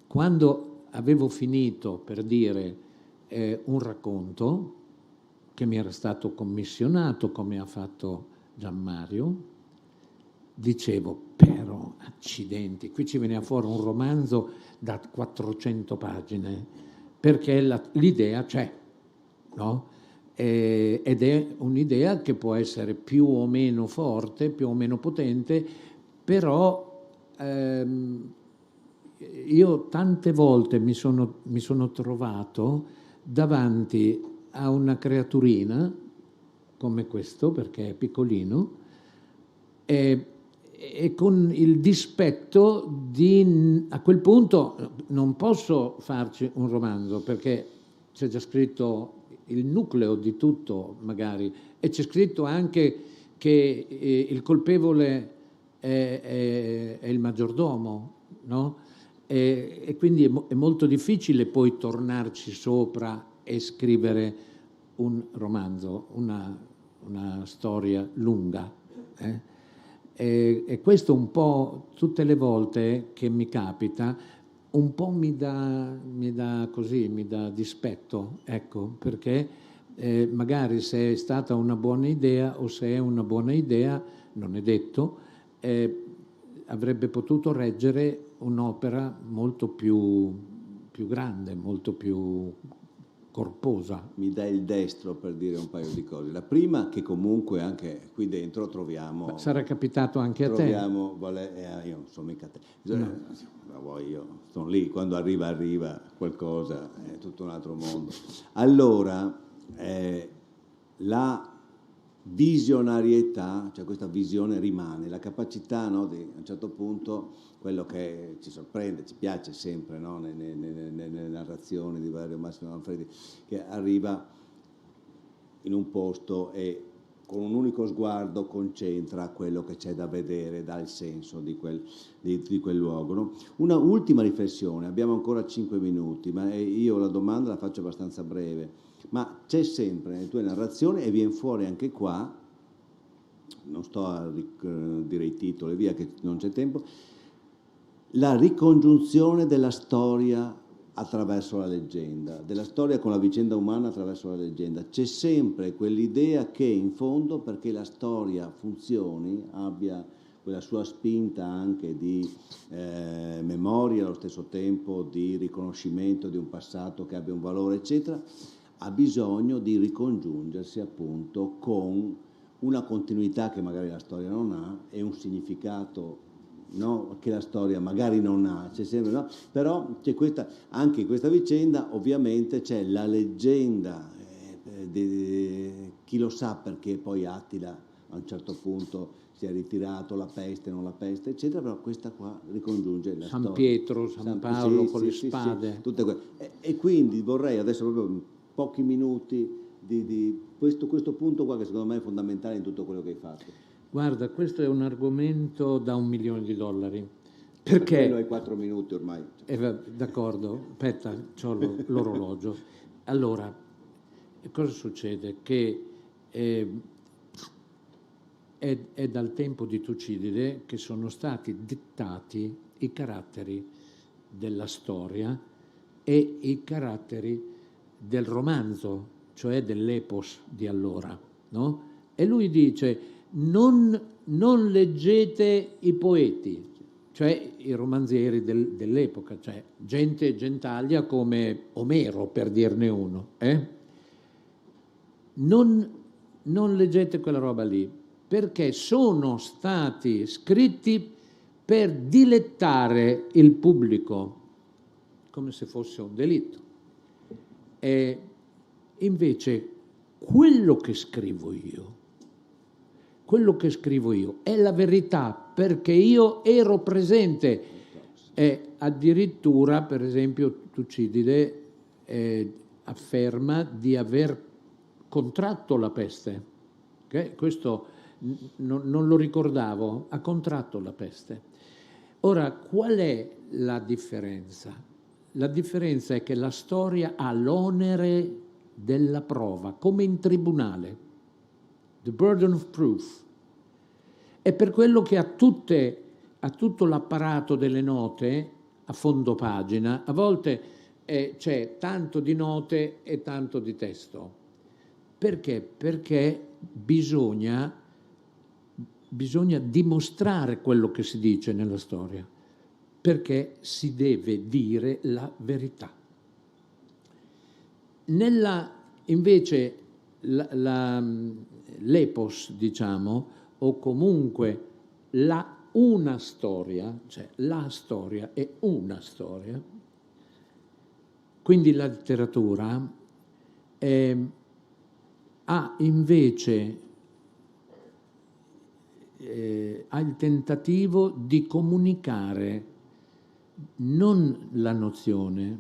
quando avevo finito, per dire, un racconto che mi era stato commissionato, come ha fatto Gianmario, dicevo, però, accidenti, qui ci veniva fuori un romanzo da 400 pagine, perché l'idea c'è, no? Ed è un'idea che può essere più o meno forte, più o meno potente, però io tante volte mi sono trovato davanti a una creaturina come questo, perché è piccolino, e con il dispetto di, a quel punto non posso farci un romanzo, perché c'è già scritto il nucleo di tutto, magari, e c'è scritto anche che il colpevole è il maggiordomo, no? E quindi è molto difficile poi tornarci sopra e scrivere un romanzo, una storia lunga. E questo un po' tutte le volte che mi capita, un po' mi dà dispetto, ecco, perché magari se è stata una buona idea o se è una buona idea, non è detto, avrebbe potuto reggere un'opera molto più grande, molto più corposa. Mi dai il destro per dire un paio di cose. La prima, che comunque anche qui dentro troviamo... Sarà capitato anche a te. Io non sono mica te. Io sono lì, quando arriva qualcosa, è tutto un altro mondo. Allora, visionarietà, cioè questa visione rimane, la capacità, no, di a un certo punto, quello che ci sorprende, ci piace sempre, no, nelle narrazioni di Valerio Massimo Manfredi, che arriva in un posto e con un unico sguardo concentra quello che c'è da vedere, dà il senso di quel luogo. No? Una ultima riflessione, abbiamo ancora 5 minuti, ma io la domanda la faccio abbastanza breve. Ma c'è sempre nelle tue narrazioni, e viene fuori anche qua, non sto a dire i titoli, via che non c'è tempo, la ricongiunzione della storia attraverso la leggenda, della storia con la vicenda umana attraverso la leggenda. C'è sempre quell'idea che in fondo, perché la storia funzioni, abbia quella sua spinta anche di memoria, allo stesso tempo di riconoscimento di un passato che abbia un valore, eccetera, ha bisogno di ricongiungersi appunto con una continuità che magari la storia non ha e un significato, no, che la storia magari non ha, c'è sempre, no? Però c'è anche in questa vicenda ovviamente c'è la leggenda, chi lo sa perché poi Attila a un certo punto si è ritirato, la peste, non la peste, eccetera, però questa qua ricongiunge la San storia. Pietro, San Paolo con le spade. Tutte e quindi vorrei adesso proprio pochi minuti di questo punto qua che secondo me è fondamentale in tutto quello che hai fatto. Guarda, questo è un argomento da $1 milione. Perché quello hai 4 minuti ormai. D'accordo, aspetta, c'ho l'orologio. Allora, cosa succede? Che è dal tempo di Tucidide che sono stati dettati i caratteri della storia e i caratteri del romanzo, cioè dell'epos di allora, no? E lui dice: non leggete i poeti, cioè i romanzieri dell'epoca, cioè gentaglia come Omero, per dirne uno. Non leggete quella roba lì, perché sono stati scritti per dilettare il pubblico, come se fosse un delitto. E invece quello che scrivo io è la verità, perché io ero presente. E addirittura, per esempio, Tucidide afferma di aver contratto la peste. Okay? Questo non lo ricordavo, ha contratto la peste. Ora, qual è la differenza? La differenza è che la storia ha l'onere della prova, come in tribunale, the burden of proof. È per quello che ha tutto l'apparato delle note a fondo pagina, a volte c'è tanto di note e tanto di testo. Perché? Perché bisogna dimostrare quello che si dice nella storia, perché si deve dire la verità. Invece l'epos, diciamo, o comunque una storia, cioè la storia è una storia, quindi la letteratura ha invece ha il tentativo di comunicare non la nozione,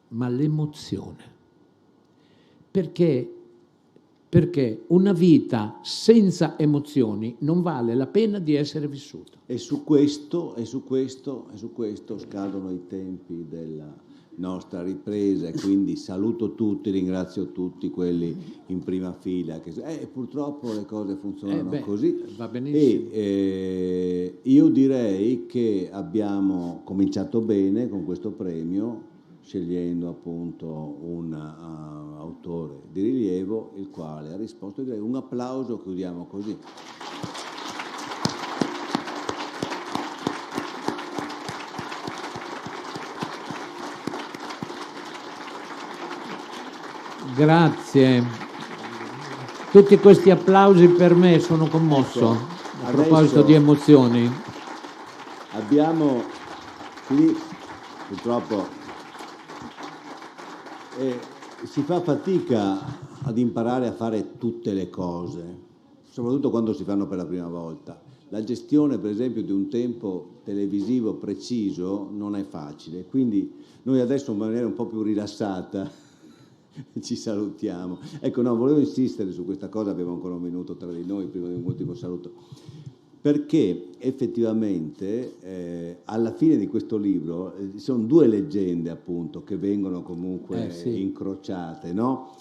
ma l'emozione. Perché una vita senza emozioni non vale la pena di essere vissuta. E su questo scadono i tempi della nostra ripresa, e quindi saluto tutti, ringrazio tutti quelli in prima fila, che purtroppo le cose funzionano così. Va benissimo. E io direi che abbiamo cominciato bene con questo premio, scegliendo appunto un autore di rilievo, il quale ha risposto. Direi un applauso, chiudiamo così. Grazie. Tutti questi applausi per me, sono commosso. A proposito di emozioni. Abbiamo qui, purtroppo, si fa fatica ad imparare a fare tutte le cose, soprattutto quando si fanno per la prima volta. La gestione, per esempio, di un tempo televisivo preciso non è facile, quindi noi adesso in maniera un po' più rilassata ci salutiamo. Ecco, no, volevo insistere su questa cosa, abbiamo ancora un minuto tra di noi prima di un ultimo saluto, perché effettivamente alla fine di questo libro sono due leggende appunto che vengono comunque sì, incrociate, no?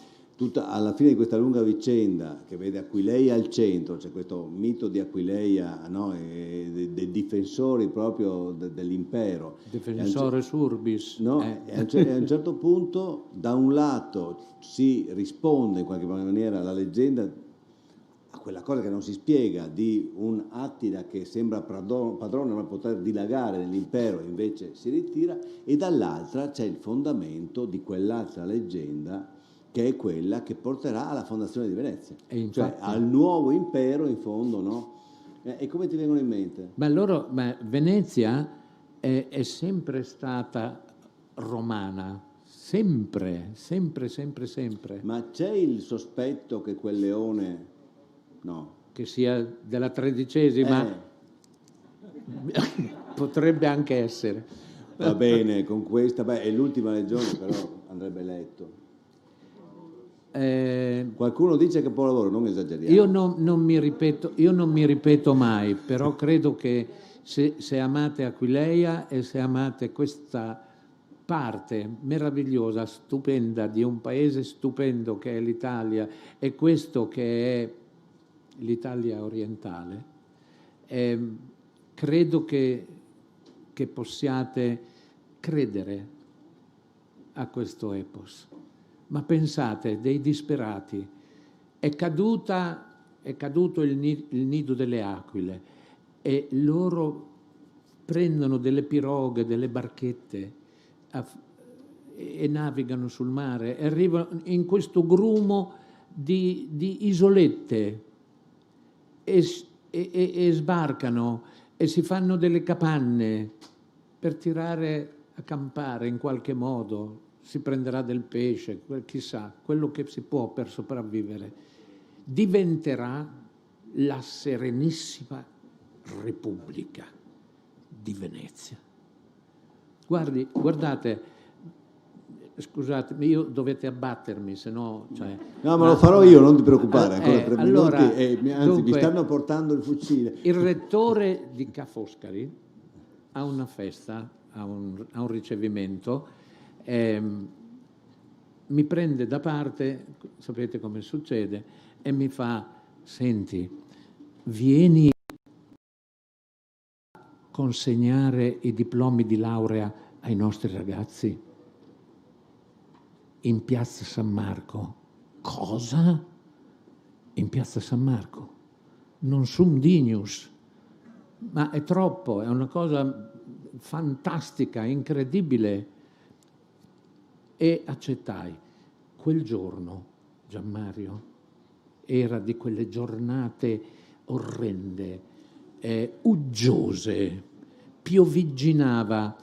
Alla fine di questa lunga vicenda che vede Aquileia al centro, c'è questo mito di Aquileia, no? Dei difensori proprio dell'impero. Defensores urbis. No? E a un certo punto, da un lato, si risponde in qualche maniera alla leggenda a quella cosa che non si spiega di un Attila che sembra padrone ma poter dilagare nell'impero, invece si ritira, e dall'altra c'è il fondamento di quell'altra leggenda che è quella che porterà alla fondazione di Venezia, E infatti, cioè al nuovo impero in fondo, no? E come ti vengono in mente? Venezia è sempre stata romana, sempre, sempre, sempre, sempre. Ma c'è il sospetto che quel leone, no, Che sia della XIII, potrebbe anche essere. va bene, con questa, è l'ultima legione, però andrebbe letto. Qualcuno dice che capolavoro, non esageriamo. Io non mi ripeto mai, però credo che se amate Aquileia e se amate questa parte meravigliosa, stupenda, di un paese stupendo che è l'Italia, e questo che è l'Italia orientale, credo che possiate credere a questo epos. Ma pensate, dei disperati, è caduto il nido delle aquile e loro prendono delle piroghe, delle barchette e navigano sul mare e arrivano in questo grumo di isolette e sbarcano e si fanno delle capanne per tirare a campare in qualche modo. Si prenderà del pesce, chissà, quello che si può per sopravvivere. Diventerà la Serenissima Repubblica di Venezia. Guardate, scusatemi, io dovete abbattermi, se no... No, ma lo farò io, non ti preoccupare, ancora 3 allora, minuti, anzi dunque, mi stanno portando il fucile. Il rettore di Ca' Foscari ha una festa, ha un ricevimento, mi prende da parte, sapete come succede, e mi fa: senti, vieni a consegnare i diplomi di laurea ai nostri ragazzi in piazza San Marco. Cosa? In piazza San Marco? Non sum dignus, ma è troppo, è una cosa fantastica, incredibile. E accettai. Quel giorno, Gianmario, era di quelle giornate orrende, uggiose, piovigginava.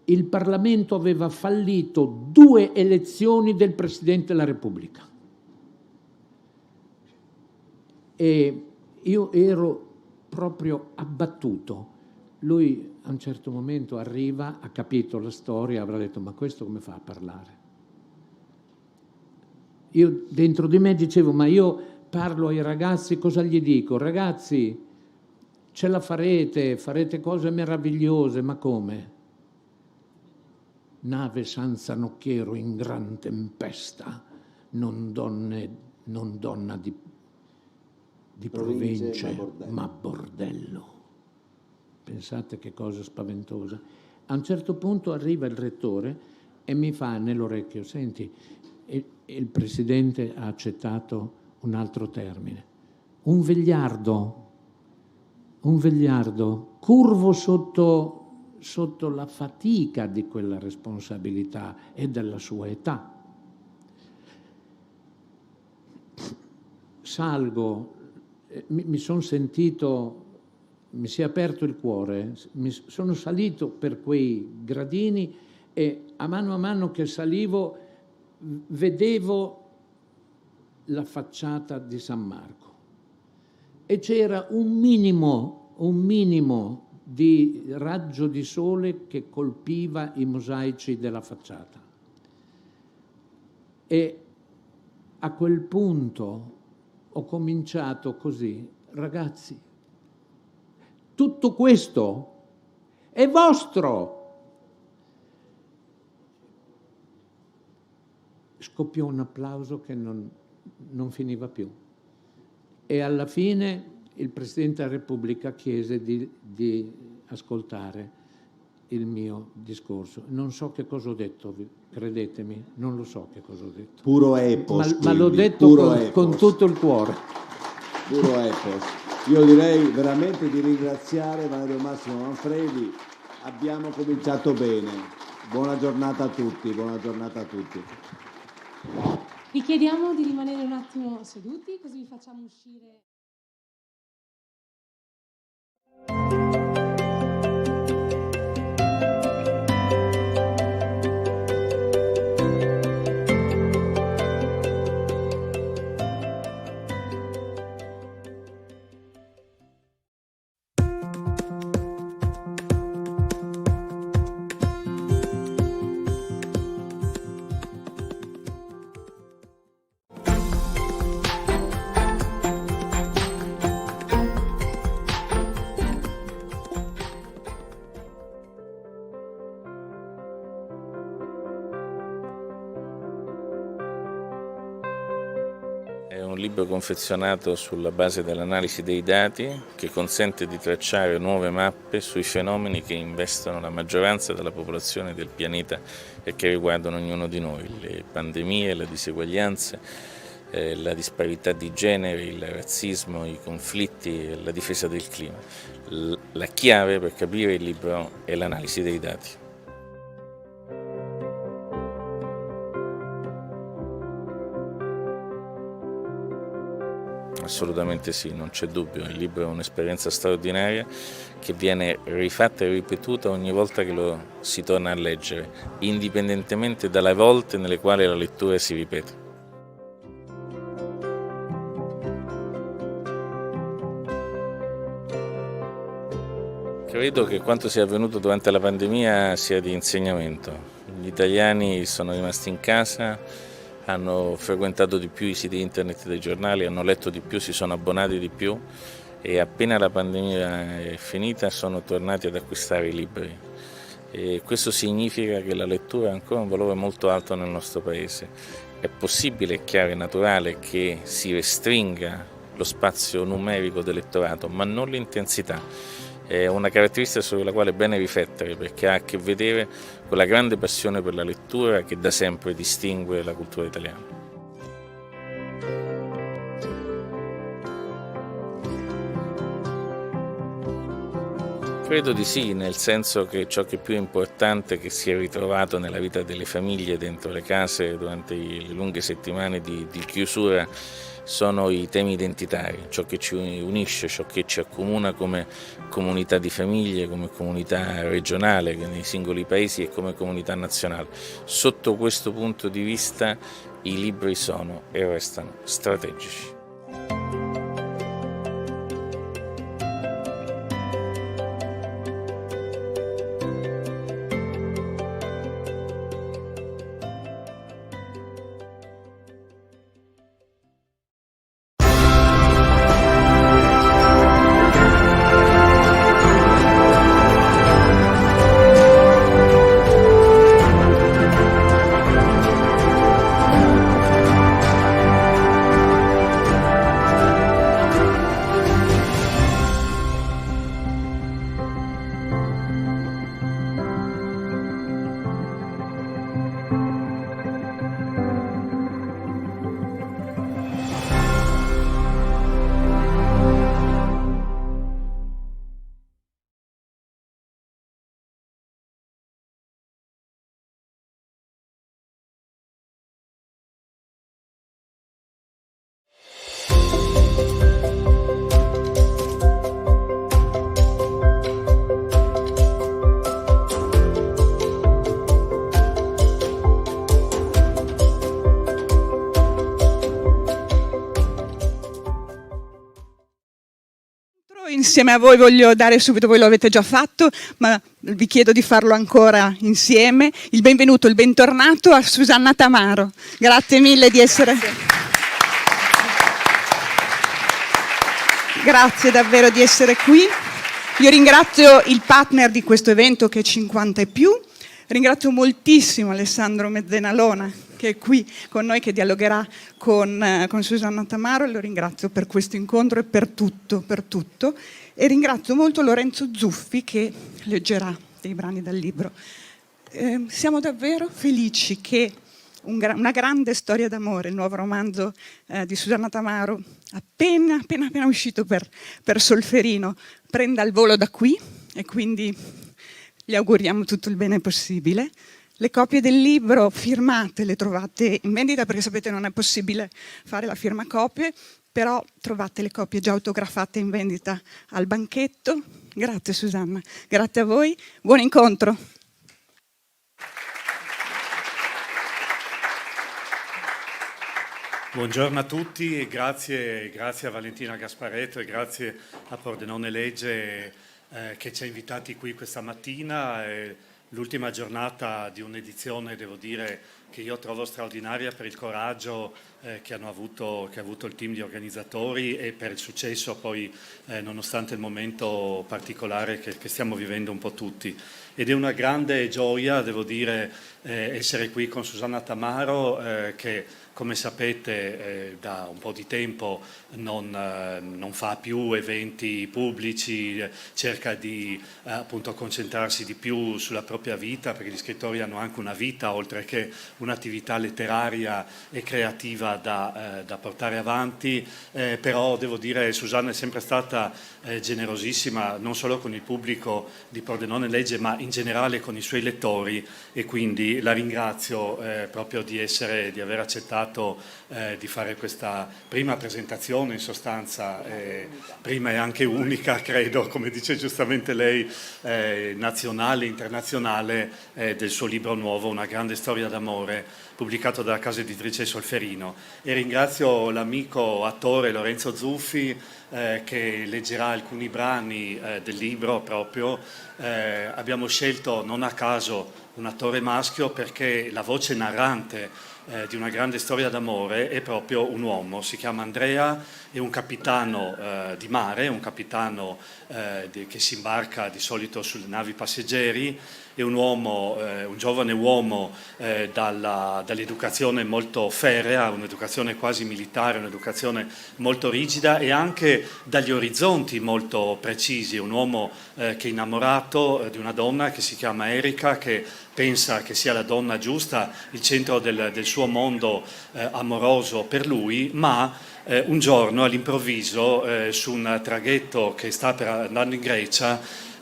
Il Parlamento aveva fallito 2 elezioni del Presidente della Repubblica. E io ero proprio abbattuto. Lui a un certo momento arriva, ha capito la storia, avrà detto: ma questo come fa a parlare? Io dentro di me dicevo: ma io parlo ai ragazzi, cosa gli dico? Ragazzi, ce la farete cose meravigliose, ma come? Nave senza nocchiero in gran tempesta, non donna di province, ma bordello. Pensate che cosa spaventosa. A un certo punto arriva il rettore e mi fa nell'orecchio: senti, il Presidente ha accettato un altro termine. Un vegliardo, curvo sotto la fatica di quella responsabilità e della sua età. Salgo, mi sono sentito... Mi si è aperto il cuore, sono salito per quei gradini e a mano che salivo vedevo la facciata di San Marco. e c'era un minimo di raggio di sole che colpiva i mosaici della facciata. E a quel punto ho cominciato così: ragazzi, tutto questo è vostro. Scoppiò un applauso che non finiva più. E alla fine il Presidente della Repubblica chiese di ascoltare il mio discorso. Non so che cosa ho detto, credetemi, non lo so che cosa ho detto. Puro epos. Ma l'ho detto con tutto il cuore. Puro epos. Io direi veramente di ringraziare Valerio Massimo Manfredi. Abbiamo cominciato bene. Buona giornata a tutti, buona giornata a tutti. Vi chiediamo di rimanere un attimo seduti, così vi facciamo uscire. È un libro confezionato sulla base dell'analisi dei dati che consente di tracciare nuove mappe sui fenomeni che investono la maggioranza della popolazione del pianeta e che riguardano ognuno di noi: le pandemie, le diseguaglianze, la disparità di genere, il razzismo, i conflitti, la difesa del clima. La chiave per capire il libro è l'analisi dei dati. Assolutamente sì, non c'è dubbio, il libro è un'esperienza straordinaria che viene rifatta e ripetuta ogni volta che lo si torna a leggere, indipendentemente dalle volte nelle quali la lettura si ripete. Credo che quanto sia avvenuto durante la pandemia sia di insegnamento. Gli italiani sono rimasti in casa, hanno frequentato di più i siti internet dei giornali, hanno letto di più, si sono abbonati di più e appena la pandemia è finita sono tornati ad acquistare i libri. E questo significa che la lettura ha ancora un valore molto alto nel nostro paese. È possibile, è chiaro e naturale che si restringa lo spazio numerico dell'elettorato, ma non l'intensità. È una caratteristica sulla quale è bene riflettere, perché ha a che vedere con la grande passione per la lettura che da sempre distingue la cultura italiana. Credo di sì, nel senso che ciò che è più importante che si è ritrovato nella vita delle famiglie dentro le case durante le lunghe settimane di chiusura sono i temi identitari, ciò che ci unisce, ciò che ci accomuna come comunità di famiglie, come comunità regionale nei singoli paesi e come comunità nazionale. Sotto questo punto di vista i libri sono e restano strategici. insieme a voi voglio dare subito, voi lo avete già fatto, ma vi chiedo di farlo ancora insieme, il benvenuto, il bentornato a Susanna Tamaro. Grazie mille di essere... Grazie davvero di essere qui. Io ringrazio il partner di questo evento che è 50 e più, ringrazio moltissimo Alessandro Mezzenalona che è qui con noi, che dialogherà con Susanna Tamaro, e lo ringrazio per questo incontro e per tutto, e ringrazio molto Lorenzo Zuffi che leggerà dei brani dal libro. Siamo davvero felici che una grande storia d'amore, il nuovo romanzo di Susanna Tamaro, appena uscito per Solferino, prenda il volo da qui, e quindi gli auguriamo tutto il bene possibile. Le copie del libro firmate le trovate in vendita, perché sapete non è possibile fare la firma copie, però trovate le copie già autografate in vendita al banchetto. Grazie Susanna, grazie a voi, buon incontro. Buongiorno a tutti e grazie a Valentina Gasparetto e grazie a Pordenone Legge che ci ha invitati qui questa mattina. L'ultima giornata di un'edizione, devo dire, che io trovo straordinaria per il coraggio che ha avuto il team di organizzatori e per il successo poi nonostante il momento particolare che stiamo vivendo un po' tutti. Ed è una grande gioia, devo dire, essere qui con Susanna Tamaro che, come sapete, da un po' di tempo non fa più eventi pubblici, cerca di appunto concentrarsi di più sulla propria vita, perché gli scrittori hanno anche una vita oltre che un'attività letteraria e creativa da portare avanti, però devo dire Susanna è sempre stata generosissima non solo con il pubblico di Pordenone Legge ma in generale con i suoi lettori, e quindi la ringrazio proprio di aver accettato di fare questa prima presentazione, in sostanza prima e anche unica, credo, come dice giustamente lei, nazionale, internazionale, del suo libro nuovo, Una grande storia d'amore, pubblicato dalla casa editrice Solferino. E ringrazio l'amico attore Lorenzo Zuffi che leggerà alcuni brani del libro proprio. Abbiamo scelto non a caso un attore maschio perché la voce narrante di Una grande storia d'amore è proprio un uomo, si chiama Andrea, è un capitano di mare, un capitano che si imbarca di solito sulle navi passeggeri, è un uomo, un giovane uomo dall'educazione molto ferrea, un'educazione quasi militare, un'educazione molto rigida e anche dagli orizzonti molto precisi, un uomo che è innamorato di una donna che si chiama Erika, che pensa che sia la donna giusta, il centro del suo mondo amoroso per lui, ma un giorno all'improvviso su un traghetto che sta per andare in Grecia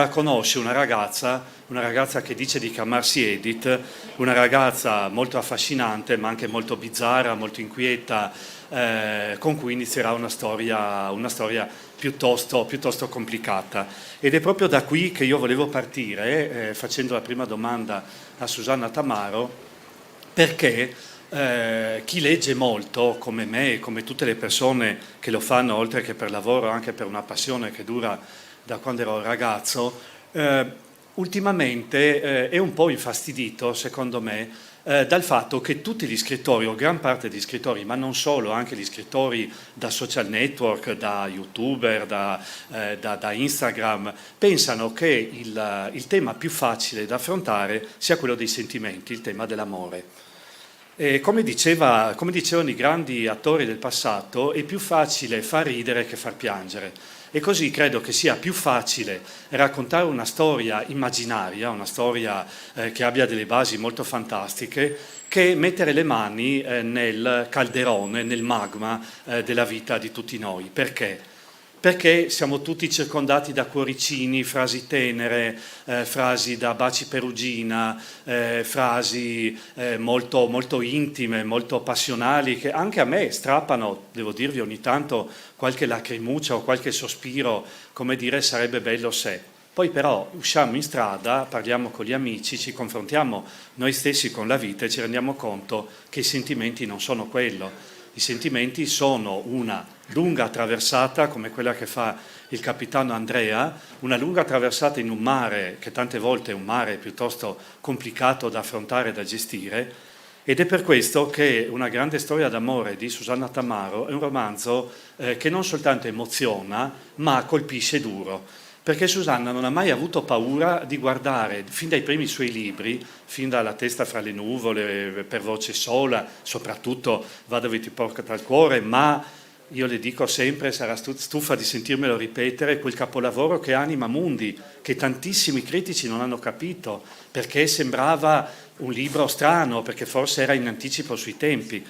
conosce una ragazza che dice di chiamarsi Edith, una ragazza molto affascinante ma anche molto bizzarra, molto inquieta, con cui inizierà una storia piuttosto complicata. Ed è proprio da qui che io volevo partire facendo la prima domanda a Susanna Tamaro, perché chi legge molto come me e come tutte le persone che lo fanno oltre che per lavoro anche per una passione che dura da quando ero ragazzo, ultimamente è un po' infastidito, secondo me, dal fatto che tutti gli scrittori, o gran parte degli scrittori, ma non solo, anche gli scrittori da social network, da youtuber, da Instagram, pensano che il tema più facile da affrontare sia quello dei sentimenti, il tema dell'amore. E come dicevano i grandi attori del passato, è più facile far ridere che far piangere. E così credo che sia più facile raccontare una storia immaginaria, una storia che abbia delle basi molto fantastiche, che mettere le mani nel calderone, nel magma della vita di tutti noi. Perché? Perché siamo tutti circondati da cuoricini, frasi tenere, frasi da baci perugina, frasi molto, molto intime, molto passionali, che anche a me strappano, devo dirvi, ogni tanto qualche lacrimuccia o qualche sospiro, come dire sarebbe bello se. Poi però usciamo in strada, parliamo con gli amici, ci confrontiamo noi stessi con la vita e ci rendiamo conto che i sentimenti non sono quello. I I sentimenti sono una lunga traversata, come quella che fa il capitano Andrea, una lunga traversata in un mare che tante volte è un mare piuttosto complicato da affrontare e da gestire, ed è per questo che Una grande storia d'amore di Susanna Tamaro è un romanzo che non soltanto emoziona, ma colpisce duro. Perché Susanna non ha mai avuto paura di guardare, fin dai primi suoi libri, fin dalla Testa fra le nuvole, Per voce sola, soprattutto Va dove ti porta il cuore, ma io le dico sempre, sarà stufa di sentirmelo ripetere, quel capolavoro che Anima Mundi, che tantissimi critici non hanno capito, perché sembrava un libro strano, perché forse era in anticipo sui tempi.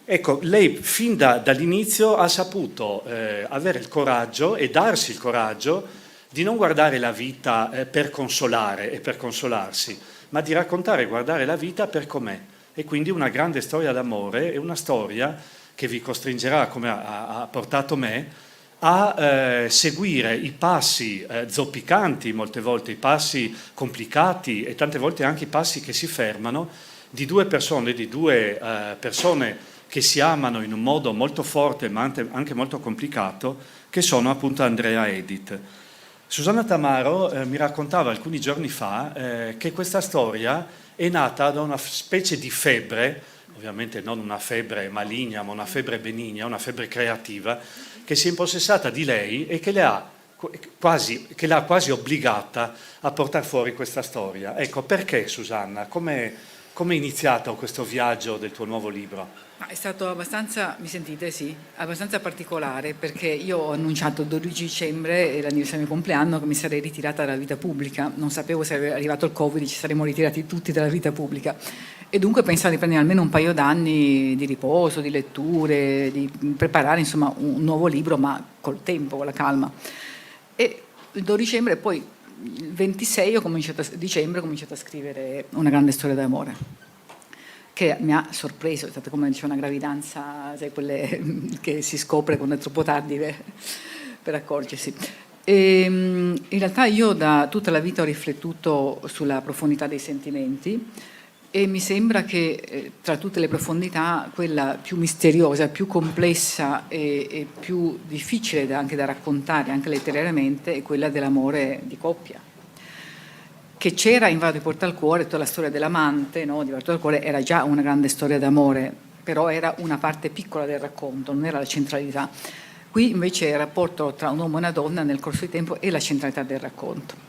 Ecco, lei fin dall'inizio ha saputo avere il coraggio e darsi il coraggio di non guardare la vita per consolare e per consolarsi, ma di raccontare e guardare la vita per com'è. E quindi Una grande storia d'amore è una storia che vi costringerà, come ha portato me, a seguire i passi zoppicanti, molte volte i passi complicati e tante volte anche i passi che si fermano di due persone che si amano in un modo molto forte ma anche molto complicato, che sono appunto Andrea e Edith. Susanna Tamaro mi raccontava alcuni giorni fa che questa storia è nata da una specie di febbre, ovviamente non una febbre maligna, ma una febbre benigna, una febbre creativa, che si è impossessata di lei e che l'ha quasi obbligata a portare fuori questa storia. Ecco, perché Susanna? Come è iniziato questo viaggio del tuo nuovo libro? È stato abbastanza, mi sentite? Sì, abbastanza particolare, perché io ho annunciato il 12 dicembre, l'anniversario del mio compleanno, che mi sarei ritirata dalla vita pubblica. Non sapevo se sarebbe arrivato il Covid, ci saremmo ritirati tutti dalla vita pubblica. E dunque pensavo di prendere almeno un paio d'anni di riposo, di letture, di preparare insomma un nuovo libro, ma col tempo, con la calma. E il 12 dicembre, poi il 26 dicembre ho cominciato a scrivere Una grande storia d'amore, che mi ha sorpreso. È stata, come diceva, una gravidanza, sai, quelle che si scopre quando è troppo tardi per accorgersi. E in realtà io da tutta la vita ho riflettuto sulla profondità dei sentimenti e mi sembra che tra tutte le profondità quella più misteriosa, più complessa e più difficile anche da raccontare, anche letterariamente, è quella dell'amore di coppia. Che c'era in Va dove porta il cuore, tutta la storia dell'amante, no, di Va dove porta il cuore, era già una grande storia d'amore, però era una parte piccola del racconto, non era la centralità. Qui invece il rapporto tra un uomo e una donna nel corso del tempo è la centralità del racconto.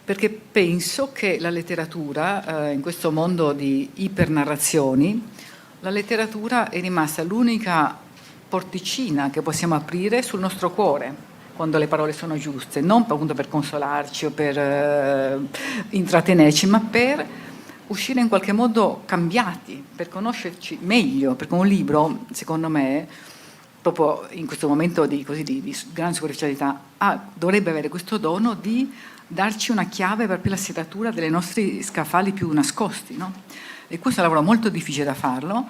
Perché penso che la letteratura, in questo mondo di ipernarrazioni, la letteratura è rimasta l'unica porticina che possiamo aprire sul nostro cuore, quando le parole sono giuste, non appunto per consolarci o per intrattenerci, ma per uscire in qualche modo cambiati, per conoscerci meglio, perché un libro, secondo me, proprio in questo momento di grande superficialità, dovrebbe avere questo dono di darci una chiave per la serratura dei nostri scaffali più nascosti, no? E questo è un lavoro molto difficile da farlo.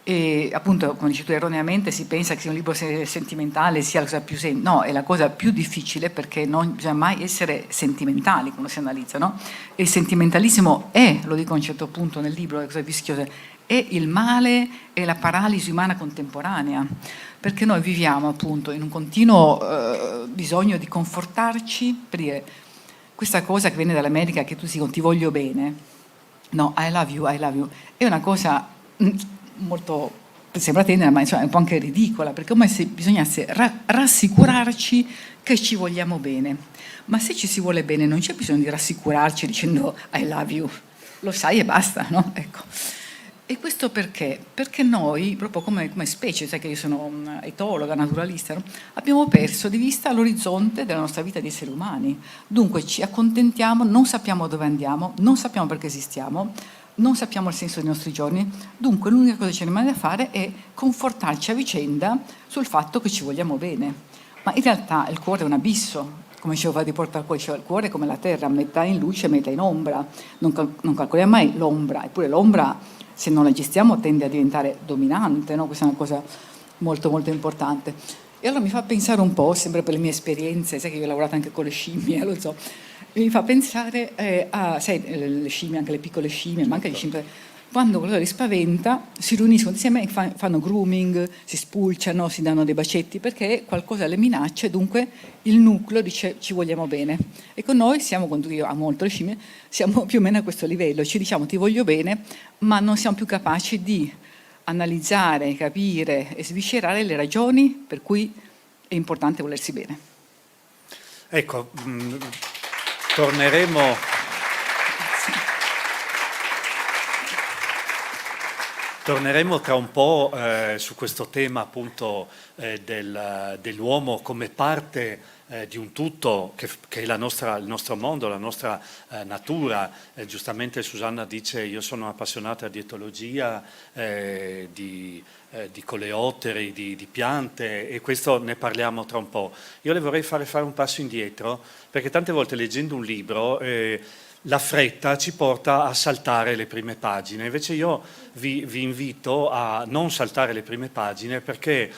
E appunto, come dici tu erroneamente, si pensa che sia un libro sentimentale sia la cosa più semplice. No, è la cosa più difficile, perché non bisogna mai essere sentimentali quando si analizza, no? E il sentimentalismo è, lo dico a un certo punto nel libro, le cose vischiose, è il male e la paralisi umana contemporanea, perché noi viviamo appunto in un continuo bisogno di confortarci, per dire questa cosa che viene dall'America, che tu dici ti voglio bene, no, I love you, è una cosa molto, sembra tenera, ma insomma è un po' anche ridicola, perché come se bisognasse rassicurarci che ci vogliamo bene. Ma se ci si vuole bene non c'è bisogno di rassicurarci dicendo I love you, lo sai e basta, no? Ecco. E questo perché? Perché noi, proprio come specie, sai che io sono un'etologa, naturalista, no? Abbiamo perso di vista l'orizzonte della nostra vita di esseri umani. Dunque ci accontentiamo, non sappiamo dove andiamo, non sappiamo perché esistiamo, non sappiamo il senso dei nostri giorni. Dunque l'unica cosa che ci rimane da fare è confortarci a vicenda sul fatto che ci vogliamo bene. Ma in realtà il cuore è un abisso, come diceva di portare al cuore, cioè il cuore è come la terra, metà in luce, metà in ombra. Non calcoliamo mai l'ombra, eppure l'ombra, se non la gestiamo, tende a diventare dominante, no? Questa è una cosa molto molto importante. E allora mi fa pensare un po', sempre per le mie esperienze, sai che io ho lavorato anche con le scimmie, lo so, mi fa pensare a, sai, le scimmie, anche le piccole scimmie, ma anche le scimmie, quando qualcosa li spaventa, si riuniscono insieme e fanno grooming, si spulciano, si danno dei bacetti, perché qualcosa le minaccia e dunque il nucleo dice ci vogliamo bene. E con noi siamo, quando io amo molto le scimmie, siamo più o meno a questo livello, ci diciamo ti voglio bene, ma non siamo più capaci di analizzare, capire e sviscerare le ragioni per cui è importante volersi bene. Ecco, torneremo tra un po' su questo tema appunto dell'uomo come parte di un tutto che è il nostro mondo, la nostra natura. Giustamente Susanna dice io sono appassionata di etologia, di coleotteri, di piante, e questo ne parliamo tra un po'. Io le vorrei fare un passo indietro, perché tante volte leggendo un libro la fretta ci porta a saltare le prime pagine, invece io vi invito a non saltare le prime pagine, perché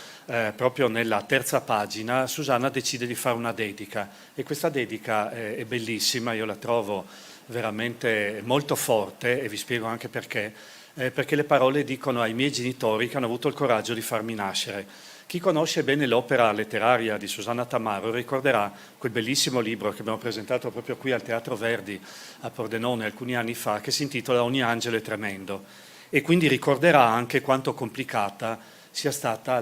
proprio nella terza pagina Susanna decide di fare una dedica, e questa dedica è bellissima, io la trovo veramente molto forte e vi spiego anche perché le parole dicono ai miei genitori che hanno avuto il coraggio di farmi nascere. Chi conosce bene l'opera letteraria di Susanna Tamaro ricorderà quel bellissimo libro che abbiamo presentato proprio qui al Teatro Verdi a Pordenone alcuni anni fa, che si intitola Ogni angelo è tremendo, e quindi ricorderà anche quanto complicata sia stata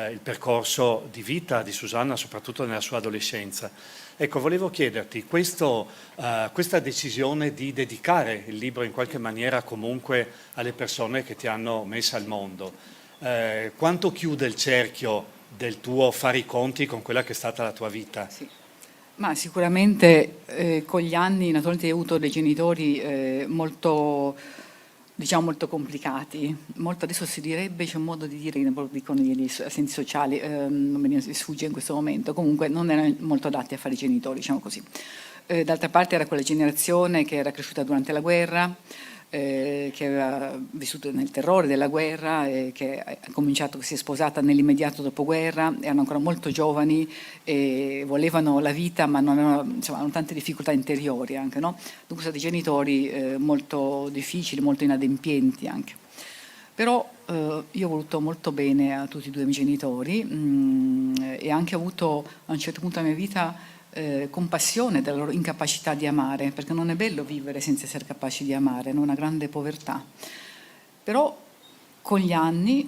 il percorso di vita di Susanna, soprattutto nella sua adolescenza. Ecco, volevo chiederti, questa decisione di dedicare il libro in qualche maniera comunque alle persone che ti hanno messa al mondo, quanto chiude il cerchio del tuo fare i conti con quella che è stata la tua vita? Sì. Ma sicuramente con gli anni naturalmente ho avuto dei genitori molto complicati. Molto adesso si direbbe, c'è un modo di dire, dicono gli assistenti sociali, non me ne sfugge in questo momento, comunque non erano molto adatti a fare i genitori, diciamo così. D'altra parte era quella generazione che era cresciuta durante la guerra, che aveva vissuto nel terrore della guerra, che ha cominciato, si è sposata nell'immediato dopoguerra, erano ancora molto giovani e volevano la vita, ma non avevano tante difficoltà interiori anche, no? Dunque sono stati genitori molto difficili, molto inadempienti anche. Però io ho voluto molto bene a tutti e due i miei genitori e anche ho avuto a un certo punto della mia vita compassione della loro incapacità di amare, perché non è bello vivere senza essere capaci di amare, è una grande povertà. Però con gli anni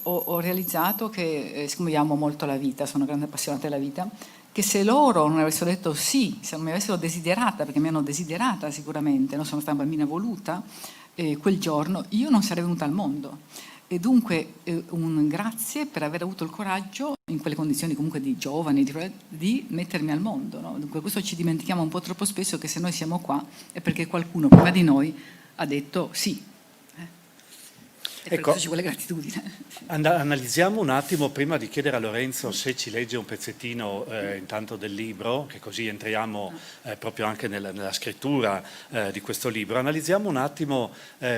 ho realizzato che, siccome io amo molto la vita, sono grande appassionata della vita, che se loro non avessero detto sì, se non mi avessero desiderata, perché mi hanno desiderata sicuramente, non sono stata una bambina voluta, quel giorno io non sarei venuta al mondo. E dunque un grazie per aver avuto il coraggio, in quelle condizioni comunque di giovani, di mettermi al mondo, no? Dunque questo ci dimentichiamo un po' troppo spesso, che se noi siamo qua è perché qualcuno prima di noi ha detto sì. E per questo ci vuole gratitudine. Analizziamo un attimo, prima di chiedere a Lorenzo se ci legge un pezzettino intanto del libro, che così entriamo proprio anche nella scrittura di questo libro. Analizziamo un attimo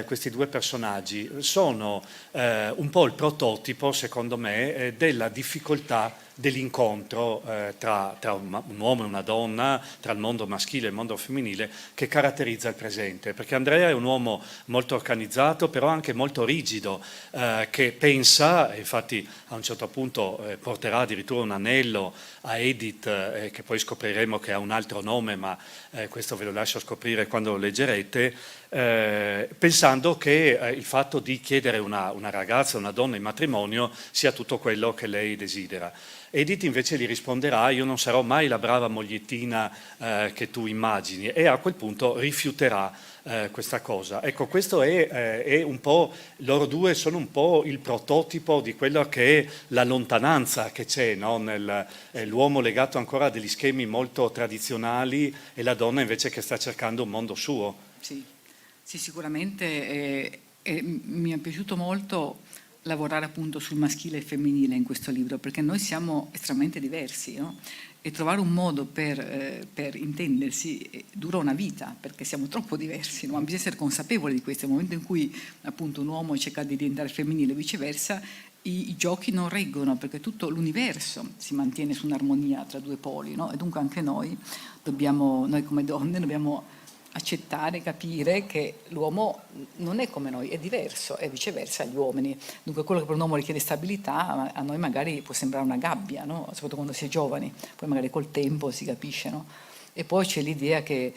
questi due personaggi. Sono un po' il prototipo, secondo me, della difficoltà dell'incontro tra un uomo e una donna, tra il mondo maschile e il mondo femminile, che caratterizza il presente. Perché Andrea è un uomo molto organizzato, però anche molto rigido, che pensa, e infatti a un certo punto porterà addirittura un anello a Edith, che poi scopriremo che ha un altro nome, ma questo ve lo lascio scoprire quando lo leggerete, pensando che il fatto di chiedere una ragazza, una donna in matrimonio sia tutto quello che lei desidera. Edith invece gli risponderà: io non sarò mai la brava mogliettina che tu immagini, e a quel punto rifiuterà questa cosa. Ecco, questo è un po', loro due sono un po' il prototipo di quello che è la lontananza che c'è, no? L'uomo legato ancora a degli schemi molto tradizionali e la donna invece che sta cercando un mondo suo. Sì, sicuramente mi è piaciuto molto lavorare appunto sul maschile e femminile in questo libro, perché noi siamo estremamente diversi, no? E trovare un modo per intendersi dura una vita, perché siamo troppo diversi, no? Ma bisogna essere consapevoli di questo. Nel momento in cui appunto un uomo cerca di diventare femminile e viceversa, i giochi non reggono, perché tutto l'universo si mantiene su un'armonia tra due poli, no? E dunque anche noi come donne dobbiamo accettare, capire che l'uomo non è come noi, è diverso, e viceversa gli uomini. Dunque quello che per un uomo richiede stabilità, a noi magari può sembrare una gabbia, no? Soprattutto quando si è giovani, poi magari col tempo si capisce, no? E poi c'è l'idea che,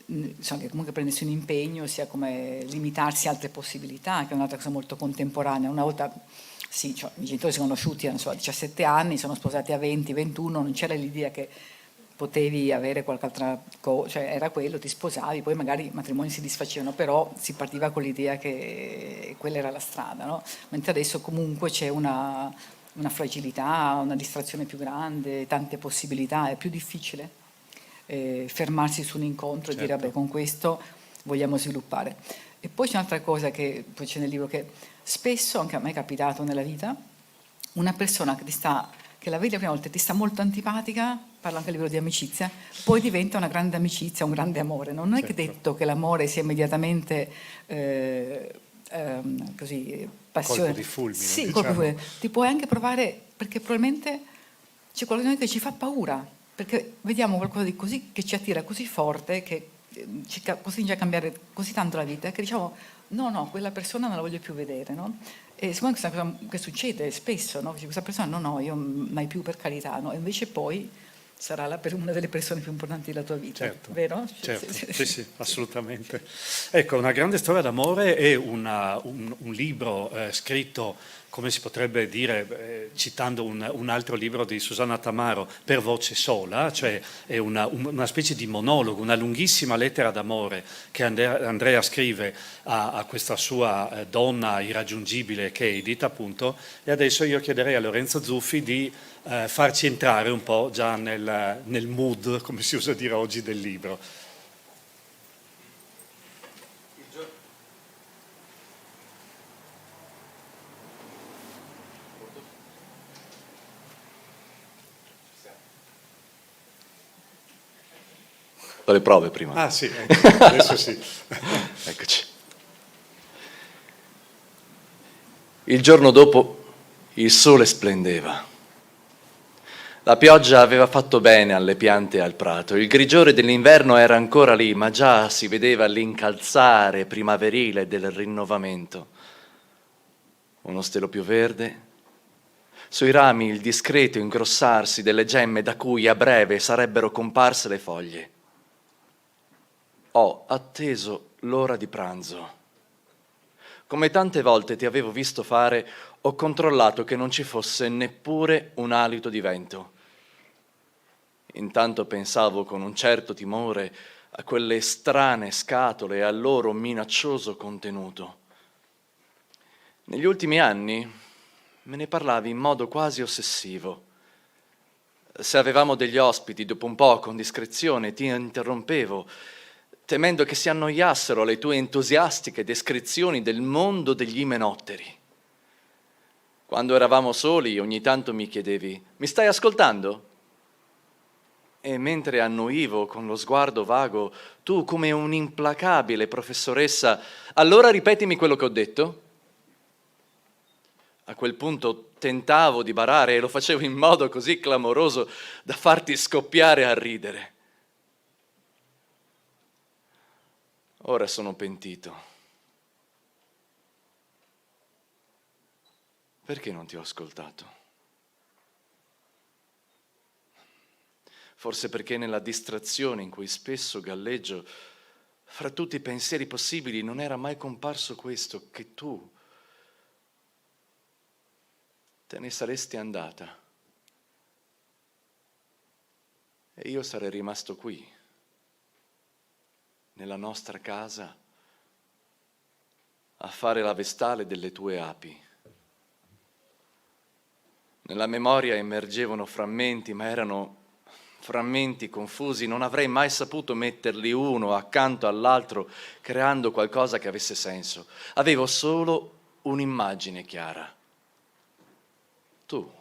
insomma, che comunque prendersi un impegno sia come limitarsi a altre possibilità, che è un'altra cosa molto contemporanea. Una volta, sì, cioè, i miei genitori si sono conosciuti a 17 anni, sono sposati a 20, 21, non c'era l'idea che potevi avere qualche altra cosa, cioè era quello, ti sposavi, poi magari i matrimoni si disfacevano, però si partiva con l'idea che quella era la strada, no? Mentre adesso comunque c'è una fragilità, una distrazione più grande, tante possibilità, è più difficile fermarsi su un incontro e dire vabbè, con questo vogliamo sviluppare. E poi c'è un'altra cosa che poi c'è nel libro, che spesso, anche a me è capitato nella vita, una persona che la vedi la prima volta e ti sta molto antipatica, parlo anche a livello di amicizia, poi diventa una grande amicizia, un grande amore. Non è che detto che l'amore sia immediatamente così passione. Colpo di fulmine. Sì, diciamo. colpo di fulmine. Ti puoi anche provare, perché probabilmente c'è qualcosa di noi che ci fa paura, perché vediamo qualcosa di così che ci attira così forte, che ci costringe a cambiare così tanto la vita, che diciamo no, quella persona non la voglio più vedere, no? E secondo me questa cosa che succede spesso, no? Questa persona no, io mai più, per carità, no? E invece poi sarà una delle persone più importanti della tua vita, certo, vero? Certo, sì, assolutamente. Ecco, Una grande storia d'amore è un libro scritto, come si potrebbe dire, citando un altro libro di Susanna Tamaro, per voce sola, cioè è una specie di monologo, una lunghissima lettera d'amore che Andrea scrive a questa sua donna irraggiungibile che è Edith, appunto, e adesso io chiederei a Lorenzo Zuffi di farci entrare un po' già nel mood, come si usa dire oggi, del libro. Ho le prove prima. Ah sì, adesso sì. Eccoci. Il giorno dopo il sole splendeva. La pioggia aveva fatto bene alle piante e al prato. Il grigiore dell'inverno era ancora lì, ma già si vedeva l'incalzare primaverile del rinnovamento. Uno stelo più verde, sui rami il discreto ingrossarsi delle gemme da cui a breve sarebbero comparse le foglie. Ho atteso l'ora di pranzo. Come tante volte ti avevo visto fare, ho controllato che non ci fosse neppure un alito di vento. Intanto pensavo con un certo timore a quelle strane scatole e al loro minaccioso contenuto. Negli ultimi anni me ne parlavi in modo quasi ossessivo. Se avevamo degli ospiti, dopo un po', con discrezione, ti interrompevo, temendo che si annoiassero le tue entusiastiche descrizioni del mondo degli imenotteri. Quando eravamo soli, ogni tanto mi chiedevi: mi stai ascoltando? E mentre annuivo con lo sguardo vago, tu, come un'implacabile professoressa, allora ripetimi quello che ho detto? A quel punto tentavo di barare e lo facevo in modo così clamoroso da farti scoppiare a ridere. Ora sono pentito. Perché non ti ho ascoltato? Forse perché nella distrazione in cui spesso galleggio, fra tutti i pensieri possibili, non era mai comparso questo, che tu te ne saresti andata e io sarei rimasto qui, nella nostra casa, a fare la vestale delle tue api. Nella memoria emergevano frammenti, ma erano frammenti confusi, non avrei mai saputo metterli uno accanto all'altro, creando qualcosa che avesse senso. Avevo solo un'immagine chiara. Tu,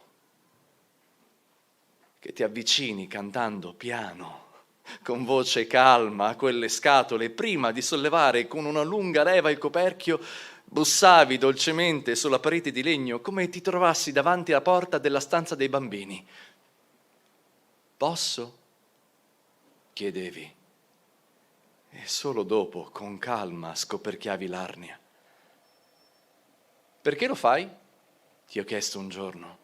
che ti avvicini cantando piano, con voce calma a quelle scatole, prima di sollevare con una lunga leva il coperchio, bussavi dolcemente sulla parete di legno come ti trovassi davanti alla porta della stanza dei bambini. Posso? Chiedevi. e solo dopo, con calma, scoperchiavi l'arnia. Perché lo fai? Ti ho chiesto un giorno.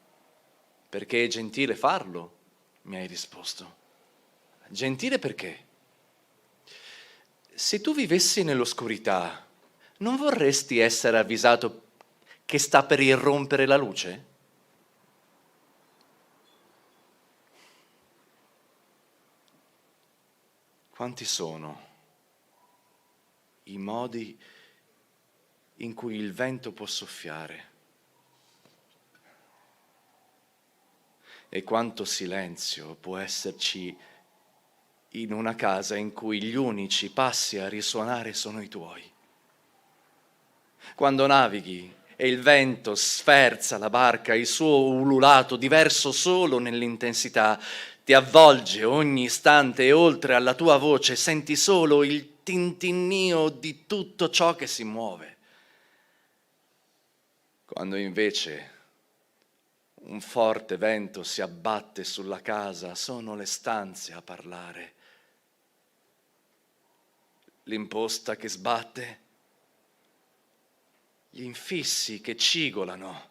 Perché è gentile farlo, mi hai risposto. Gentile perché? Se tu vivessi nell'oscurità, non vorresti essere avvisato che sta per irrompere la luce? Quanti sono i modi in cui il vento può soffiare? E quanto silenzio può esserci in una casa in cui gli unici passi a risuonare sono i tuoi. Quando navighi e il vento sferza la barca, il suo ululato, diverso solo nell'intensità, ti avvolge ogni istante e oltre alla tua voce senti solo il tintinnio di tutto ciò che si muove. Quando invece un forte vento si abbatte sulla casa, sono le stanze a parlare. L'imposta che sbatte, gli infissi che cigolano,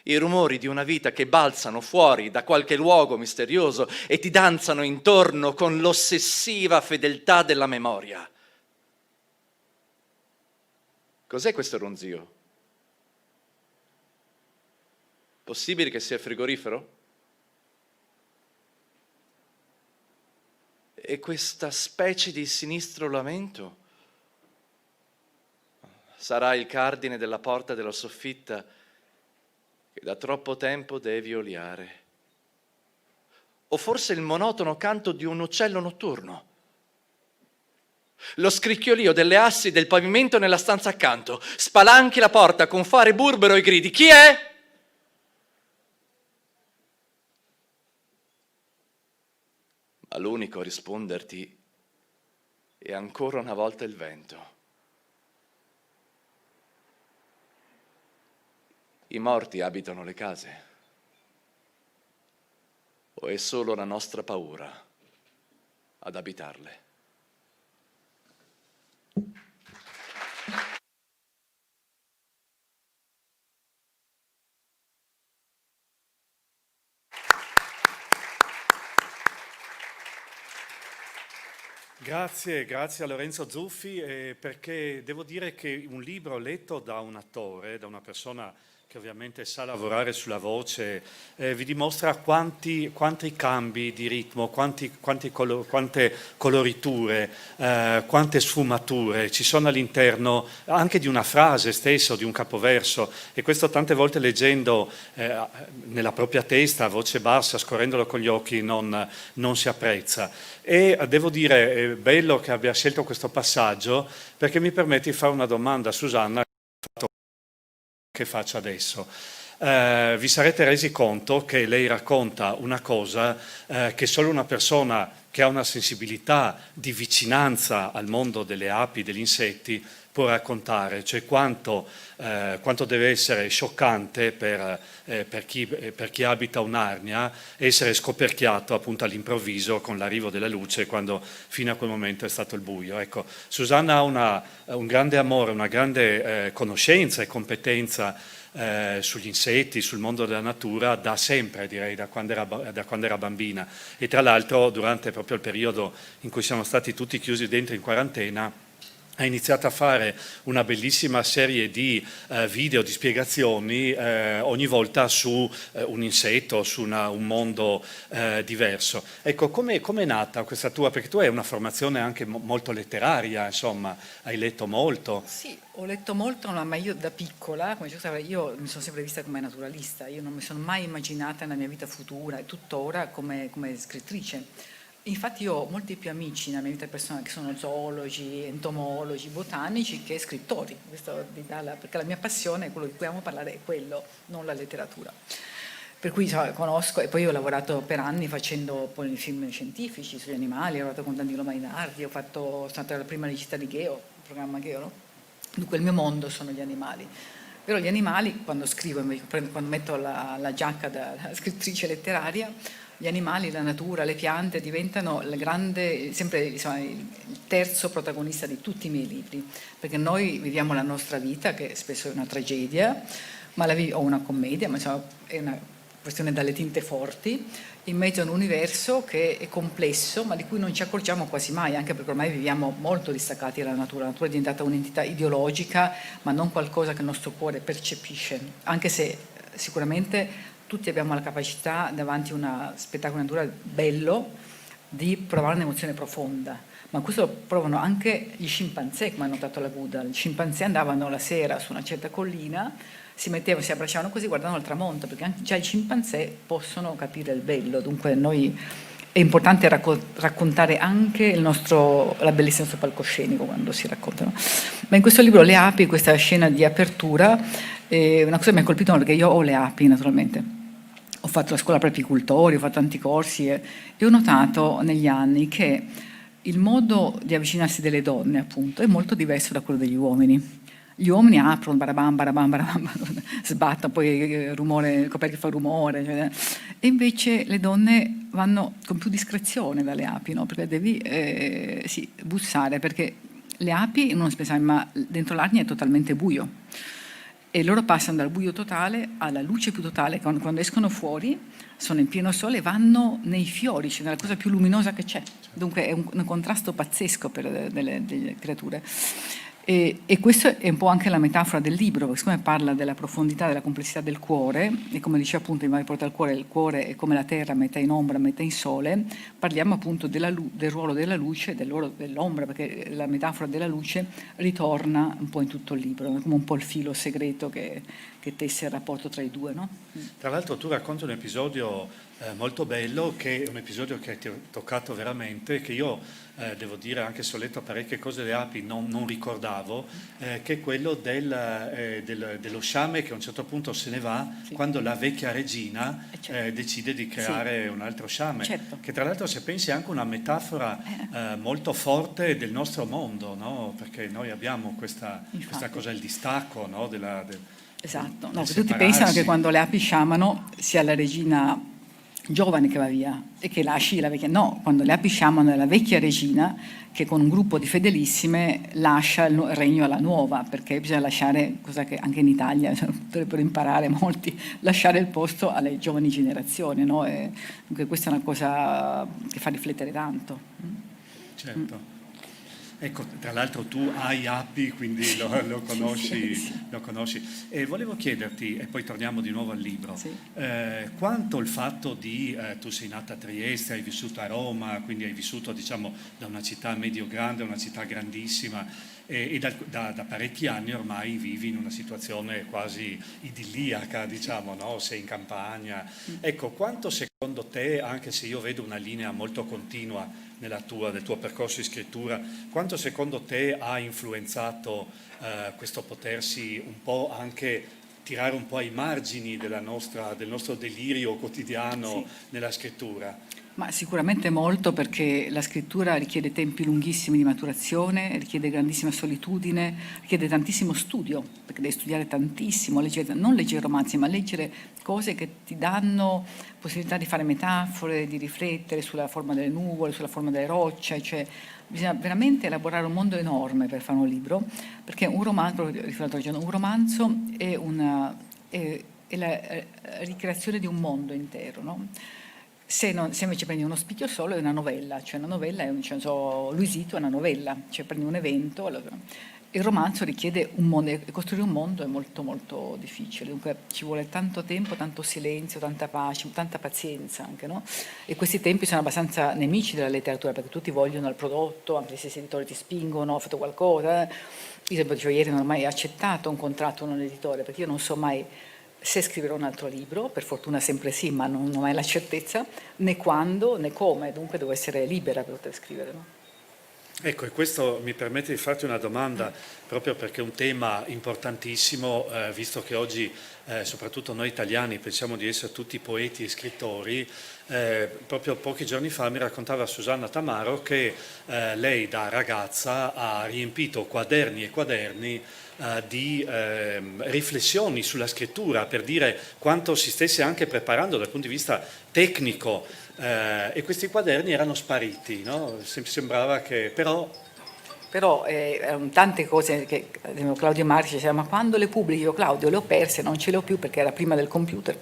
i rumori di una vita che balzano fuori da qualche luogo misterioso e ti danzano intorno con l'ossessiva fedeltà della memoria. Cos'è questo ronzio? Possibile che sia il frigorifero? E questa specie di sinistro lamento? Sarà il cardine della porta della soffitta che da troppo tempo devi oliare. O forse il monotono canto di un uccello notturno? Lo scricchiolio delle assi del pavimento nella stanza accanto. Spalanchi la porta con fare burbero e gridi. Chi è? Ma l'unico a risponderti è ancora una volta il vento. I morti abitano le case? O è solo la nostra paura ad abitarle? Grazie a Lorenzo Zuffi, perché devo dire che un libro letto da un attore, da una persona che ovviamente sa lavorare sulla voce, vi dimostra quanti cambi di ritmo, quante coloriture, quante sfumature ci sono all'interno anche di una frase stessa o di un capoverso, e questo tante volte leggendo nella propria testa a voce bassa, scorrendolo con gli occhi, non si apprezza. E devo dire, è bello che abbia scelto questo passaggio, perché mi permette di fare una domanda a Susanna che faccio adesso. Vi sarete resi conto che lei racconta una cosa che solo una persona che ha una sensibilità di vicinanza al mondo delle api, degli insetti, può raccontare, cioè quanto deve essere scioccante per chi abita un'arnia essere scoperchiato appunto all'improvviso con l'arrivo della luce, quando fino a quel momento è stato il buio. Ecco, Susanna ha un grande amore, una grande conoscenza e competenza sugli insetti, sul mondo della natura da sempre, direi, da quando era bambina, e tra l'altro durante proprio il periodo in cui siamo stati tutti chiusi dentro in quarantena ha iniziato a fare una bellissima serie di video, di spiegazioni ogni volta su un insetto, su un mondo diverso. Ecco, come è nata questa tua, perché tu hai una formazione anche molto letteraria, insomma, hai letto molto. Sì, ho letto molto, ma io da piccola, come io mi sono sempre vista come naturalista, io non mi sono mai immaginata nella mia vita futura e tuttora come scrittrice. Infatti io ho molti più amici nella mia vita personale che sono zoologi, entomologi, botanici che scrittori, perché la mia passione, quello di cui amo parlare, è quello, non la letteratura. Per cui conosco, e poi ho lavorato per anni facendo poi film scientifici sugli animali, ho lavorato con Danilo Mainardi, sono stata la prima regista di Geo, il programma Geo, no? Dunque il mio mondo sono gli animali. Però gli animali, quando scrivo, quando metto la giacca da scrittrice letteraria, gli animali, la natura, le piante diventano sempre insomma, il terzo protagonista di tutti i miei libri, perché noi viviamo la nostra vita, che spesso è una tragedia, o una commedia, ma insomma, è una questione dalle tinte forti, in mezzo a un universo che è complesso, ma di cui non ci accorgiamo quasi mai, anche perché ormai viviamo molto distaccati dalla natura. La natura è diventata un'entità ideologica, ma non qualcosa che il nostro cuore percepisce, anche se sicuramente tutti abbiamo la capacità, davanti a uno spettacolo naturale bello, di provare un'emozione profonda. Ma questo lo provano anche gli scimpanzé, come ha notato la Goodall. Gli scimpanzé andavano la sera su una certa collina, si mettevano, si abbracciavano così, guardavano il tramonto, perché anche già i scimpanzé possono capire il bello. Dunque è importante raccontare anche la bellezza del nostro palcoscenico quando si raccontano. Ma in questo libro Le api, questa scena di apertura, una cosa che mi ha colpito perché io ho le api naturalmente. Ho fatto la scuola per apicoltori, ho fatto tanti corsi e ho notato negli anni che il modo di avvicinarsi delle donne, appunto, è molto diverso da quello degli uomini. Gli uomini aprono, barabam, barabam, barabam, sbattono, poi il coperchio fa rumore, cioè, e invece le donne vanno con più discrezione dalle api, no? Perché devi bussare, perché le api, non si pensa, ma dentro l'arnia è totalmente buio. E loro passano dal buio totale alla luce più totale. Quando escono fuori, sono in pieno sole e vanno nei fiori, cioè nella cosa più luminosa che c'è. Dunque è un contrasto pazzesco per delle creature. E questo è un po' anche la metafora del libro, perché siccome parla della profondità, della complessità del cuore, e come dice appunto il porta al cuore, il cuore è come la terra, metà in ombra, metà in sole, parliamo appunto del ruolo della luce, dell'ombra, perché la metafora della luce ritorna un po' in tutto il libro, come un po' il filo segreto che tesse il rapporto tra i due, no? Tra l'altro tu racconti un episodio molto bello, che è un episodio che ti ha toccato veramente, che io devo dire, anche se ho letto parecchie cose delle api, non ricordavo, che è quello dello sciame che a un certo punto se ne va, sì, quando la vecchia regina decide di creare, sì, un altro sciame, certo, che tra l'altro, se pensi, è anche una metafora molto forte del nostro mondo, no? Perché noi abbiamo questa cosa, il distacco, no? Esatto, no, tutti pensano che quando le api sciamano sia la regina giovane che va via e che lasci la vecchia. No, quando le api sciamano è la vecchia regina che con un gruppo di fedelissime lascia il regno alla nuova, perché bisogna lasciare, cosa che anche in Italia dovrebbero imparare molti, lasciare il posto alle giovani generazioni, no? E dunque questa è una cosa che fa riflettere tanto. Certo. Ecco, tra l'altro tu hai api, quindi lo conosci, sì. Lo conosci. E volevo chiederti, e poi torniamo di nuovo al libro, sì, quanto il fatto tu sei nata a Trieste, hai vissuto a Roma, quindi hai vissuto, diciamo, da una città medio-grande a una città grandissima, e da parecchi anni ormai vivi in una situazione quasi idilliaca, diciamo, no? Sei in campagna. Ecco, quanto secondo te, anche se io vedo una linea molto continua del tuo percorso di scrittura, quanto secondo te ha influenzato questo potersi un po' anche tirare un po' ai margini del nostro delirio quotidiano, sì, nella scrittura? Ma sicuramente molto, perché la scrittura richiede tempi lunghissimi di maturazione, richiede grandissima solitudine, richiede tantissimo studio, perché devi studiare tantissimo, non leggere romanzi, ma leggere cose che ti danno possibilità di fare metafore, di riflettere sulla forma delle nuvole, sulla forma delle rocce, cioè bisogna veramente elaborare un mondo enorme per fare un libro, perché un romanzo è la ricreazione di un mondo intero, no? Se invece prendi uno spicchio solo è una novella, cioè una novella Luisito è una novella, cioè prendi un evento. Il romanzo richiede un mondo, e costruire un mondo è molto molto difficile, dunque ci vuole tanto tempo, tanto silenzio, tanta pace, tanta pazienza anche, no? E questi tempi sono abbastanza nemici della letteratura, perché tutti vogliono il prodotto, anche se gli editori ti spingono, ho fatto qualcosa. Io ieri non ho mai accettato un contratto con un editore, perché io non so mai se scriverò un altro libro, per fortuna sempre sì, ma non ho mai la certezza, né quando né come, dunque devo essere libera per poter scrivere, no? Ecco, e questo mi permette di farti una domanda, proprio perché è un tema importantissimo, visto che oggi soprattutto noi italiani pensiamo di essere tutti poeti e scrittori, proprio pochi giorni fa mi raccontava Susanna Tamaro che lei da ragazza ha riempito quaderni e quaderni di riflessioni sulla scrittura, per dire quanto si stesse anche preparando dal punto di vista tecnico, e questi quaderni erano spariti, no? Sembrava che Però erano tante cose che Claudio Marchi diceva: ma quando le pubblichi? Io, Claudio, le ho perse, non ce le ho più perché era prima del computer.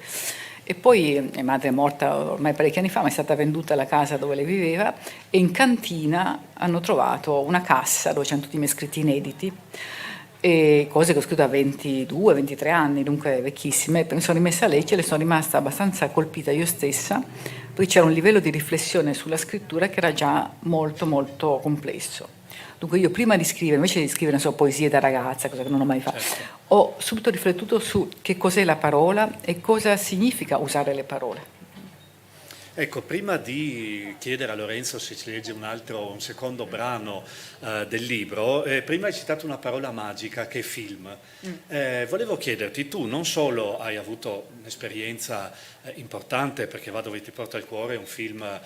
E poi mia madre è morta ormai parecchi anni fa, ma è stata venduta la casa dove lei viveva, e in cantina hanno trovato una cassa dove c'erano tutti i miei scritti inediti, e cose che ho scritto a 22-23 anni, dunque vecchissime. Mi sono rimessa a leggere e sono rimasta abbastanza colpita io stessa, poi c'era un livello di riflessione sulla scrittura che era già molto molto complesso. Dunque io prima di scrivere, invece di scrivere poesie da ragazza, cosa che non ho mai fatto, ho subito riflettuto su che cos'è la parola e cosa significa usare le parole. Ecco, prima di chiedere a Lorenzo se ci legge un secondo brano del libro, prima hai citato una parola magica che è film. Volevo chiederti, tu non solo hai avuto un'esperienza importante, perché Va dove ti porta il cuore è un film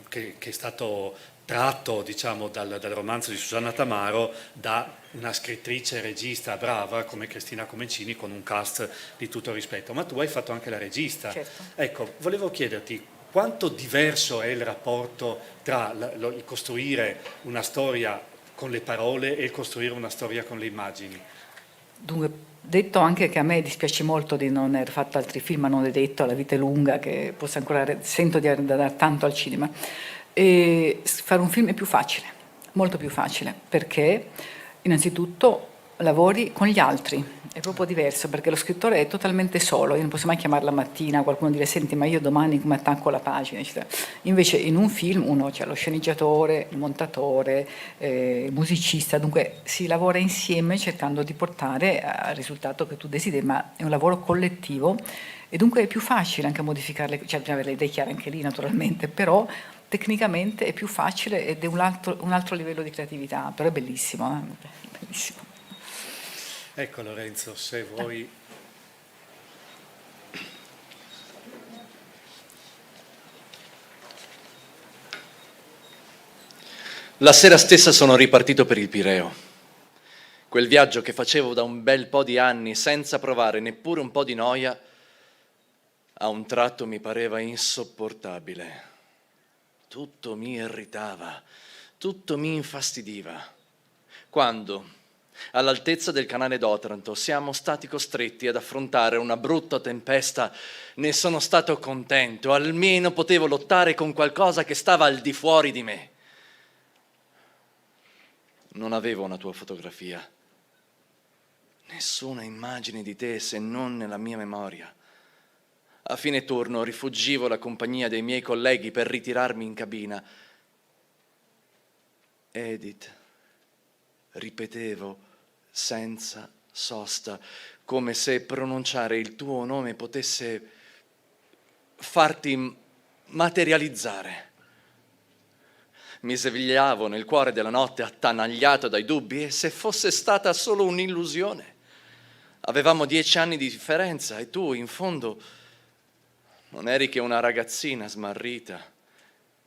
che è stato tratto, diciamo, dal romanzo di Susanna Tamaro, da una scrittrice e regista brava come Cristina Comencini, con un cast di tutto rispetto, ma tu hai fatto anche la regista. Certo. Ecco, volevo chiederti quanto diverso è il rapporto tra il costruire una storia con le parole e il costruire una storia con le immagini. Dunque, detto anche che a me dispiace molto di non aver fatto altri film, non è detto, la vita è lunga, che posso ancora, sento di dare tanto al cinema. E fare un film è più facile, molto più facile, perché innanzitutto lavori con gli altri, è proprio diverso, perché lo scrittore è totalmente solo. Io non posso mai chiamare la mattina, qualcuno dire: senti, ma io domani come attacco la pagina, eccetera. Invece in un film uno c'è lo sceneggiatore, il montatore, il musicista, dunque si lavora insieme cercando di portare al risultato che tu desideri, ma è un lavoro collettivo e dunque è più facile anche modificarle, cioè bisogna avere le idee chiare anche lì naturalmente, però tecnicamente è più facile ed è un altro livello di creatività, però è bellissimo, bellissimo. Ecco Lorenzo, se vuoi. La sera stessa sono ripartito per il Pireo. Quel viaggio che facevo da un bel po' di anni senza provare neppure un po' di noia, a un tratto mi pareva insopportabile. Tutto mi irritava, tutto mi infastidiva. Quando, all'altezza del canale d'Otranto, siamo stati costretti ad affrontare una brutta tempesta, ne sono stato contento, almeno potevo lottare con qualcosa che stava al di fuori di me. Non avevo una tua fotografia, nessuna immagine di te se non nella mia memoria. A fine turno rifuggivo la compagnia dei miei colleghi per ritirarmi in cabina. Edith, ripetevo senza sosta, come se pronunciare il tuo nome potesse farti materializzare. Mi svegliavo nel cuore della notte attanagliato dai dubbi, e se fosse stata solo un'illusione? Avevamo 10 anni di differenza e tu, in fondo, non eri che una ragazzina smarrita.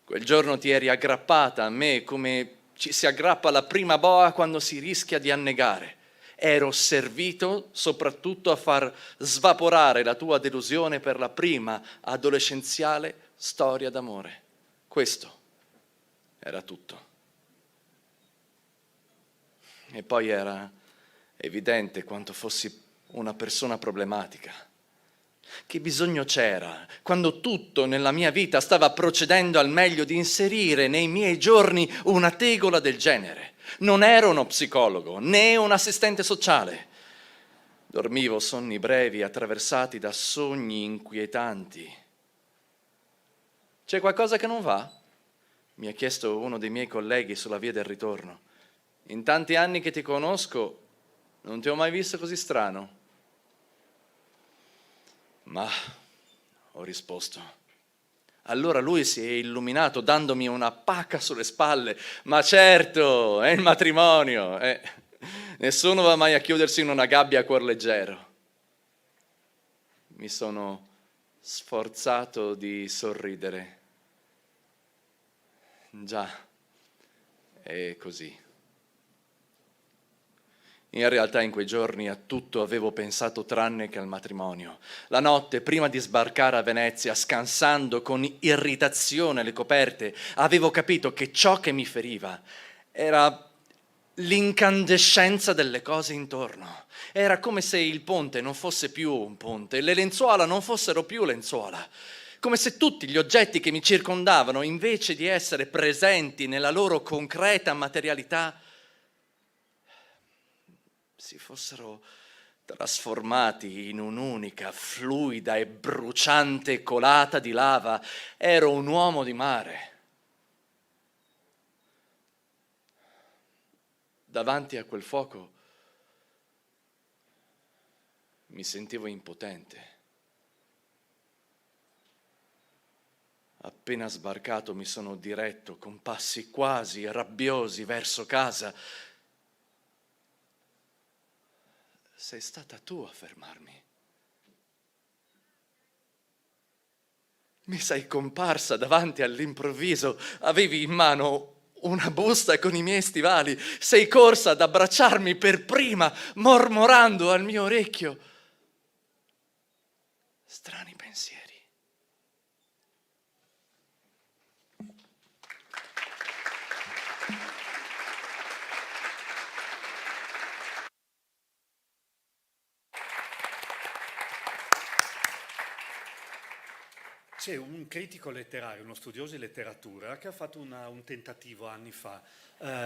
Quel giorno ti eri aggrappata a me come ci si aggrappa alla prima boa quando si rischia di annegare. Ero servito soprattutto a far svaporare la tua delusione per la prima adolescenziale storia d'amore. Questo era tutto. E poi era evidente quanto fossi una persona problematica. Che bisogno c'era, quando tutto nella mia vita stava procedendo al meglio, di inserire nei miei giorni una tegola del genere? Non ero uno psicologo, né un assistente sociale. Dormivo sonni brevi attraversati da sogni inquietanti. C'è qualcosa che non va? Mi ha chiesto uno dei miei colleghi sulla via del ritorno. In tanti anni che ti conosco, non ti ho mai visto così strano. Ma, ho risposto. Allora lui si è illuminato dandomi una pacca sulle spalle. Ma certo, è il matrimonio. Nessuno va mai a chiudersi in una gabbia a cuor leggero. mi sono sforzato di sorridere. Già, è così. In realtà in quei giorni a tutto avevo pensato tranne che al matrimonio. La notte, prima di sbarcare a Venezia, scansando con irritazione le coperte, avevo capito che ciò che mi feriva era l'incandescenza delle cose intorno. Era come se il ponte non fosse più un ponte, le lenzuola non fossero più lenzuola. Come se tutti gli oggetti che mi circondavano, invece di essere presenti nella loro concreta materialità, si fossero trasformati in un'unica, fluida e bruciante colata di lava. Ero un uomo di mare. Davanti a quel fuoco mi sentivo impotente. Appena sbarcato mi sono diretto con passi quasi rabbiosi verso casa. Sei stata tu a fermarmi. Mi sei comparsa davanti all'improvviso. Avevi in mano una busta con i miei stivali. Sei corsa ad abbracciarmi per prima, mormorando al mio orecchio strani pensieri. C'è un critico letterario, uno studioso di letteratura, che ha fatto un tentativo anni fa,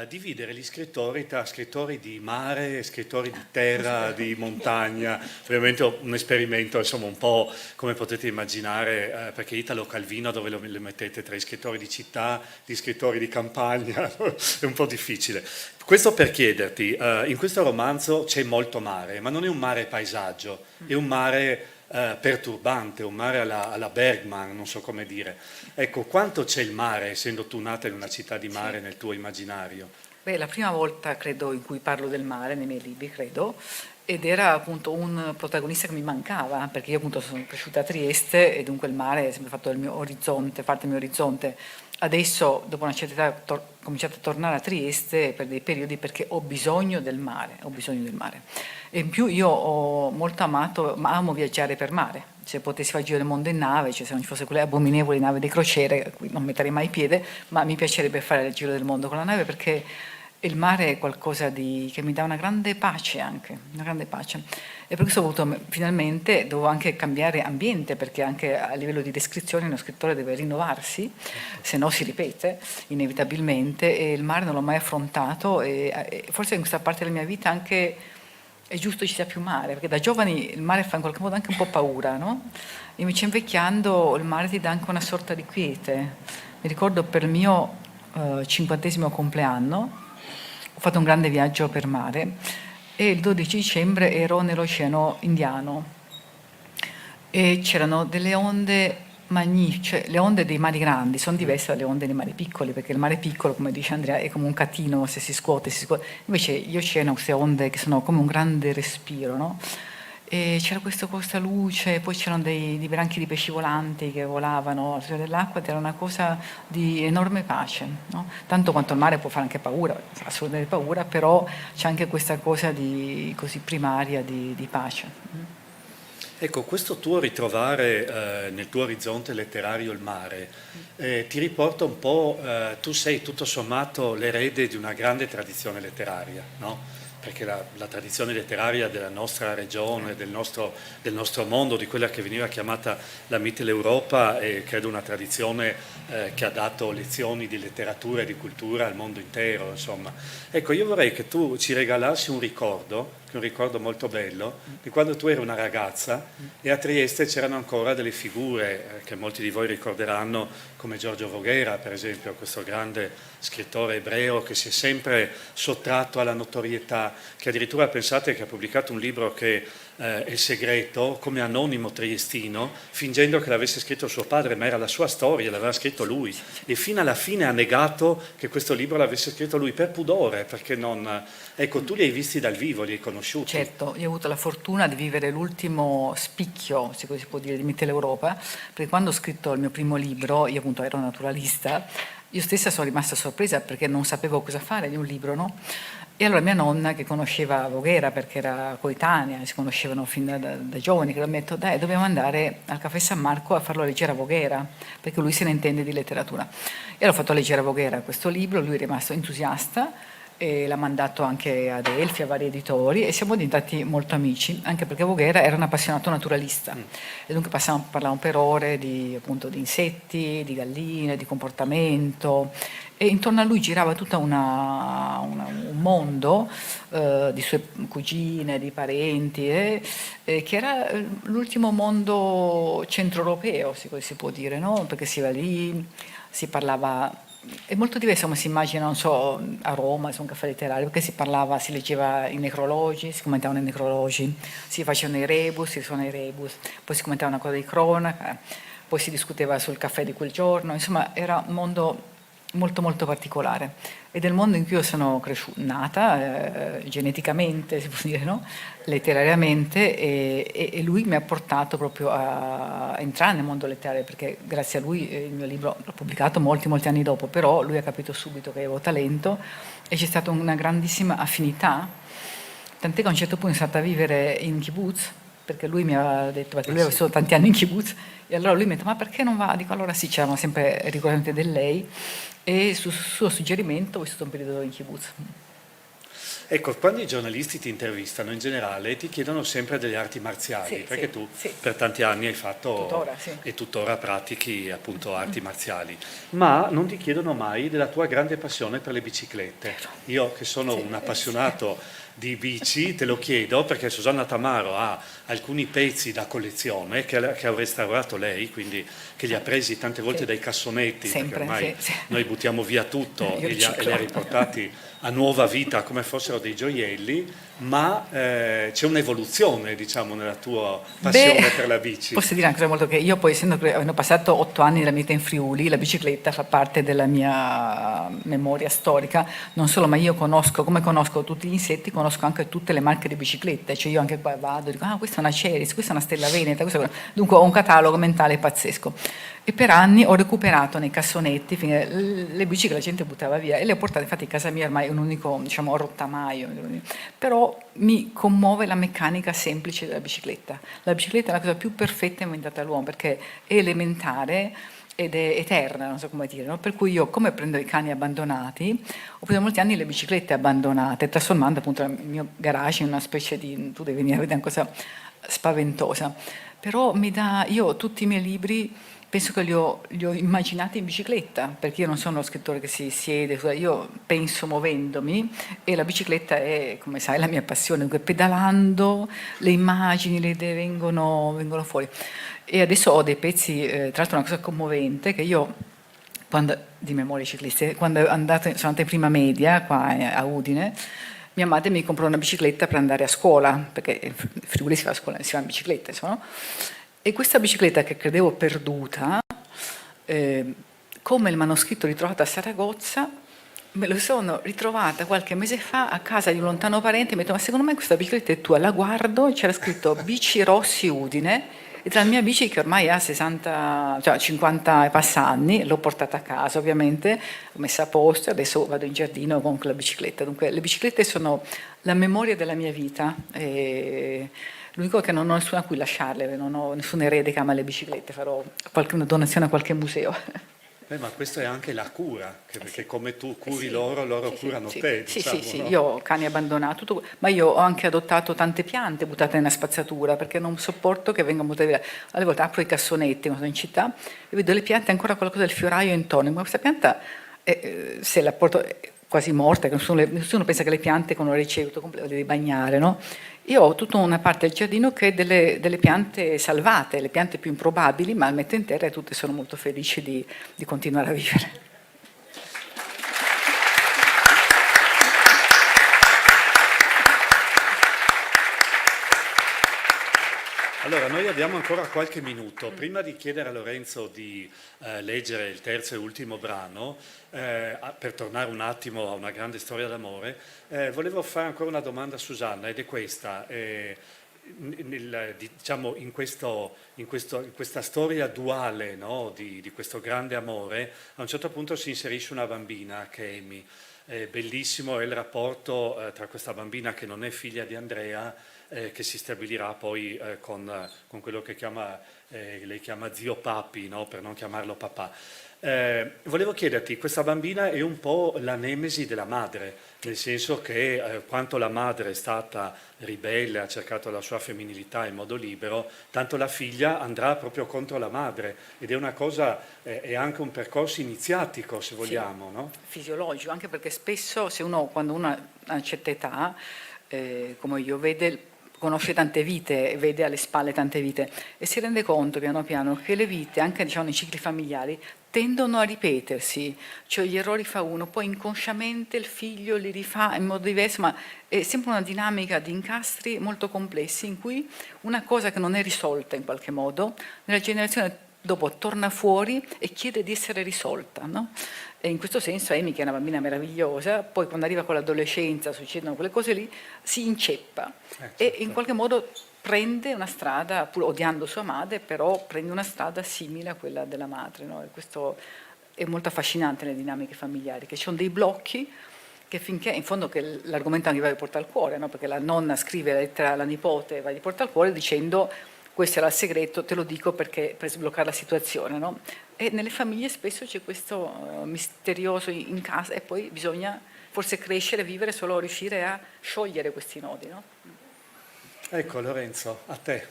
dividere gli scrittori tra scrittori di mare, scrittori di terra, di montagna. Ovviamente un esperimento, insomma, un po' come potete immaginare, perché Italo Calvino dove lo mettete tra i scrittori di città, gli scrittori di campagna, è un po' difficile. Questo per chiederti, in questo romanzo c'è molto mare, ma non è un mare paesaggio, è un mare perturbante, un mare alla Bergman, non so come dire. Ecco, quanto c'è il mare, essendo tu nata in una città di mare, nel tuo immaginario? Beh, la prima volta, credo, in cui parlo del mare, nei miei libri, credo, ed era appunto un protagonista che mi mancava, perché io appunto sono cresciuta a Trieste e dunque il mare è sempre fatto del mio orizzonte, parte del mio orizzonte. Adesso, dopo una certa età, ho cominciato a tornare a Trieste per dei periodi perché ho bisogno del mare, ho bisogno del mare. E in più io ho molto amato, ma amo viaggiare per mare. Se potessi fare il giro del mondo in nave, cioè se non ci fosse quelle abominevoli navi di crociere, a cui non metterei mai piede, ma mi piacerebbe fare il giro del mondo con la nave perché il mare è qualcosa che mi dà una grande pace anche, una grande pace. E per questo ho avuto, finalmente, dovevo anche cambiare ambiente, perché anche a livello di descrizione uno scrittore deve rinnovarsi, se no si ripete inevitabilmente, e il mare non l'ho mai affrontato e forse in questa parte della mia vita anche è giusto ci sia più mare, perché da giovani il mare fa in qualche modo anche un po' paura, no? Invece invecchiando il mare ti dà anche una sorta di quiete. Mi ricordo per il mio 50° compleanno ho fatto un grande viaggio per mare e il 12 dicembre ero nell'Oceano Indiano e c'erano delle onde magnifiche, le onde dei mari grandi sono diverse dalle onde dei mari piccoli, perché il mare piccolo, come dice Andrea, è come un catino, se si scuote, invece gli oceani hanno queste onde che sono come un grande respiro, no? E c'era questa luce, poi c'erano dei branchi di pesci volanti che volavano al suolo dell'acqua ed era una cosa di enorme pace, no? Tanto quanto il mare può fare anche paura, fa assolutamente paura, però c'è anche questa cosa di così primaria di pace. Ecco, questo tuo ritrovare nel tuo orizzonte letterario il mare ti riporta un po', tu sei tutto sommato l'erede di una grande tradizione letteraria, no? Perché la tradizione letteraria della nostra regione, del nostro mondo, di quella che veniva chiamata la Mitteleuropa, è credo una tradizione che ha dato lezioni di letteratura e di cultura al mondo intero, insomma. Ecco, io vorrei che tu ci regalassi un ricordo molto bello, di quando tu eri una ragazza e a Trieste c'erano ancora delle figure che molti di voi ricorderanno, come Giorgio Voghera, per esempio, questo grande scrittore ebreo che si è sempre sottratto alla notorietà, che addirittura pensate che ha pubblicato un libro che Il segreto come anonimo triestino, fingendo che l'avesse scritto suo padre, ma era la sua storia, l'aveva scritto lui, e fino alla fine ha negato che questo libro l'avesse scritto lui per pudore, perché non... Ecco, tu li hai visti dal vivo, li hai conosciuti? Certo, io ho avuto la fortuna di vivere l'ultimo spicchio, se così si può dire, di Mitteleuropa, perché quando ho scritto il mio primo libro, io appunto ero naturalista, io stessa sono rimasta sorpresa perché non sapevo cosa fare di un libro, no? E allora mia nonna, che conosceva Voghera perché era coetanea, si conoscevano fin da giovani, che mi ha detto dai, dobbiamo andare al Caffè San Marco a farlo leggere a Voghera, perché lui se ne intende di letteratura. E l'ho fatto leggere a Voghera questo libro, lui è rimasto entusiasta, e l'ha mandato anche ad Elfi, a vari editori, e siamo diventati molto amici, anche perché Voghera era un appassionato naturalista, e dunque parlavamo per ore appunto, di insetti, di galline, di comportamento, e intorno a lui girava tutto un mondo di sue cugine, di parenti, che era l'ultimo mondo centroeuropeo, se così si può dire, no? Perché si va lì, si parlava... È molto diverso come si immagina, non so, a Roma, su un caffè letterario, perché si leggeva i necrologi, si commentavano i necrologi, si facevano i rebus, si suonavano i rebus, poi si commentava una cosa di cronaca, poi si discuteva sul caffè di quel giorno, insomma era un mondo molto molto particolare, ed è il mondo in cui io sono nata, geneticamente, si può dire, no? Letterariamente, e lui mi ha portato proprio a entrare nel mondo letterario, perché grazie a lui il mio libro l'ho pubblicato molti anni dopo, però lui ha capito subito che avevo talento e c'è stata una grandissima affinità, tant'è che a un certo punto sono stata a vivere in kibbutz, perché lui mi aveva detto, perché lui aveva vissuto tanti anni in kibbutz, e allora lui mi ha detto ma perché non va? Dico allora sì, c'erano sempre ricorrente del lei, e su suo suggerimento ho vissuto un periodo in kibbutz. Ecco, quando i giornalisti ti intervistano in generale ti chiedono sempre delle arti marziali, perché tu per tanti anni hai fatto e tuttora pratichi appunto arti marziali, ma non ti chiedono mai della tua grande passione per le biciclette. Io che sono un appassionato di bici te lo chiedo perché Susanna Tamaro ha alcuni pezzi da collezione che ha restaurato lei, quindi che li ha presi tante volte dai cassonetti, perché ormai noi buttiamo via tutto e li ha riportati a nuova vita come fossero dei gioielli, ma c'è un'evoluzione, diciamo, nella tua passione per la bici. Posso dire anche molto che io poi, avendo passato 8 anni della mia vita in Friuli, la bicicletta fa parte della mia memoria storica, non solo, ma io conosco tutti gli insetti, conosco anche tutte le marche di biciclette, cioè io anche qua vado e dico, questa è una Ceres, questa è una Stella Veneta, dunque ho un catalogo mentale pazzesco. E per anni ho recuperato nei cassonetti le bici che la gente buttava via e le ho portate, infatti in casa mia ormai è un unico, diciamo, rottamaio, però mi commuove la meccanica semplice della bicicletta. La bicicletta è la cosa più perfetta inventata dall'uomo perché è elementare ed è eterna, non so come dire, no? Per cui io, come prendo i cani abbandonati, ho preso molti anni le biciclette abbandonate, trasformando appunto il mio garage in una specie di, tu devi venire a vedere una cosa spaventosa, però io tutti i miei libri penso che li ho immaginati in bicicletta, perché io non sono uno scrittore che si siede, io penso muovendomi e la bicicletta è, come sai, la mia passione, dunque pedalando le immagini, le idee vengono fuori. E adesso ho dei pezzi, tra l'altro una cosa commovente, che io, di memorie cicliste, quando sono andata in prima media qua a Udine, mia madre mi comprò una bicicletta per andare a scuola, perché in Friuli si va a scuola, si va in bicicletta, insomma, no? E questa bicicletta che credevo perduta, come il manoscritto ritrovato a Saragozza, me lo sono ritrovata qualche mese fa a casa di un lontano parente e mi ha detto, ma secondo me questa bicicletta è tua, la guardo e c'era scritto Bici Rossi Udine, e tra la mia bici che ormai ha 50 e passa anni, l'ho portata a casa ovviamente, l'ho messa a posto e adesso vado in giardino con la bicicletta. Dunque le biciclette sono la memoria della mia vita. L'unico è che non ho nessuno a cui lasciarle, non ho nessun erede che ama le biciclette, farò una donazione a qualche museo. Ma questo è anche la cura, perché come tu curi loro curano te. Diciamo, sì, no? Io ho cani abbandonato, ma io ho anche adottato tante piante buttate nella spazzatura, perché non sopporto che vengano buttate via. Alle volte apro i cassonetti quando sono in città e vedo le piante ancora qualcosa del fioraio intorno, ma questa pianta, se la porto quasi morta, che nessuno pensa che le piante con un ricevuto le devi bagnare, no? Io ho tutta una parte del giardino che è delle piante salvate, le piante più improbabili, ma le metto in terra e tutte sono molto felici di continuare a vivere. Allora, noi abbiamo ancora qualche minuto. Prima di chiedere a Lorenzo di leggere il terzo e ultimo brano, per tornare un attimo a una grande storia d'amore, volevo fare ancora una domanda a Susanna, ed è questa. Diciamo in questa storia duale, no, di questo grande amore, a un certo punto si inserisce una bambina che è Amy. Bellissimo è il rapporto tra questa bambina che non è figlia di Andrea, che si stabilirà poi con quello che lei chiama zio Papi, no? Per non chiamarlo papà. Volevo chiederti, questa bambina è un po' la nemesi della madre, nel senso che quanto la madre è stata ribelle, ha cercato la sua femminilità in modo libero, tanto la figlia andrà proprio contro la madre, ed è una cosa, è anche un percorso iniziatico, se vogliamo, sì, no? Fisiologico, anche perché spesso quando uno ha una certa età, come io, conosce tante vite, vede alle spalle tante vite e si rende conto piano piano che le vite, anche diciamo nei cicli familiari, tendono a ripetersi, cioè gli errori fa uno, poi inconsciamente il figlio li rifà in modo diverso, ma è sempre una dinamica di incastri molto complessi in cui una cosa che non è risolta in qualche modo, nella generazione dopo torna fuori e chiede di essere risolta, no? E in questo senso Amy, che è una bambina meravigliosa, poi quando arriva con l'adolescenza, succedono quelle cose lì, si inceppa e in qualche modo prende una strada, pur odiando sua madre, però prende una strada simile a quella della madre, no? E questo è molto affascinante nelle dinamiche familiari, che ci sono dei blocchi che finché, in fondo, che l'argomento anche va di porta al cuore, no? Perché la nonna scrive la lettera alla nipote, va di porta al cuore dicendo: questo era il segreto, te lo dico perché per sbloccare la situazione, no? E nelle famiglie spesso c'è questo misterioso in casa e poi bisogna forse crescere, vivere, solo riuscire a sciogliere questi nodi, no? Ecco Lorenzo, a te.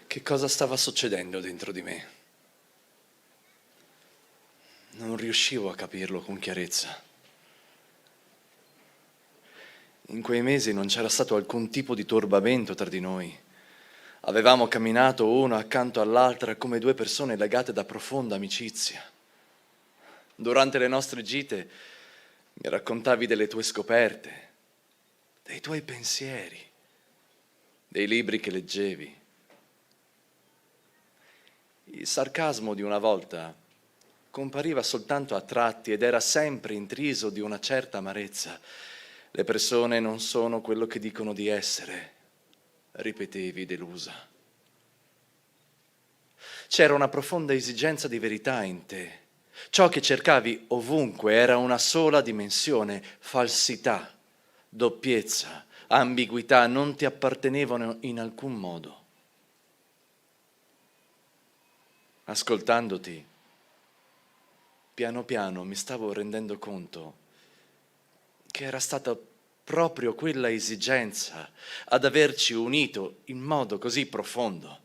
Che cosa stava succedendo dentro di me? Non riuscivo a capirlo con chiarezza. In quei mesi non c'era stato alcun tipo di turbamento tra di noi. Avevamo camminato una accanto all'altra come due persone legate da profonda amicizia. Durante le nostre gite mi raccontavi delle tue scoperte, dei tuoi pensieri, dei libri che leggevi. Il sarcasmo di una volta compariva soltanto a tratti ed era sempre intriso di una certa amarezza. Le persone non sono quello che dicono di essere, ripetevi delusa. C'era una profonda esigenza di verità in te. Ciò che cercavi ovunque era una sola dimensione: falsità, doppiezza, ambiguità, non ti appartenevano in alcun modo. Ascoltandoti, piano piano mi stavo rendendo conto che era stata proprio quella esigenza ad averci unito in modo così profondo.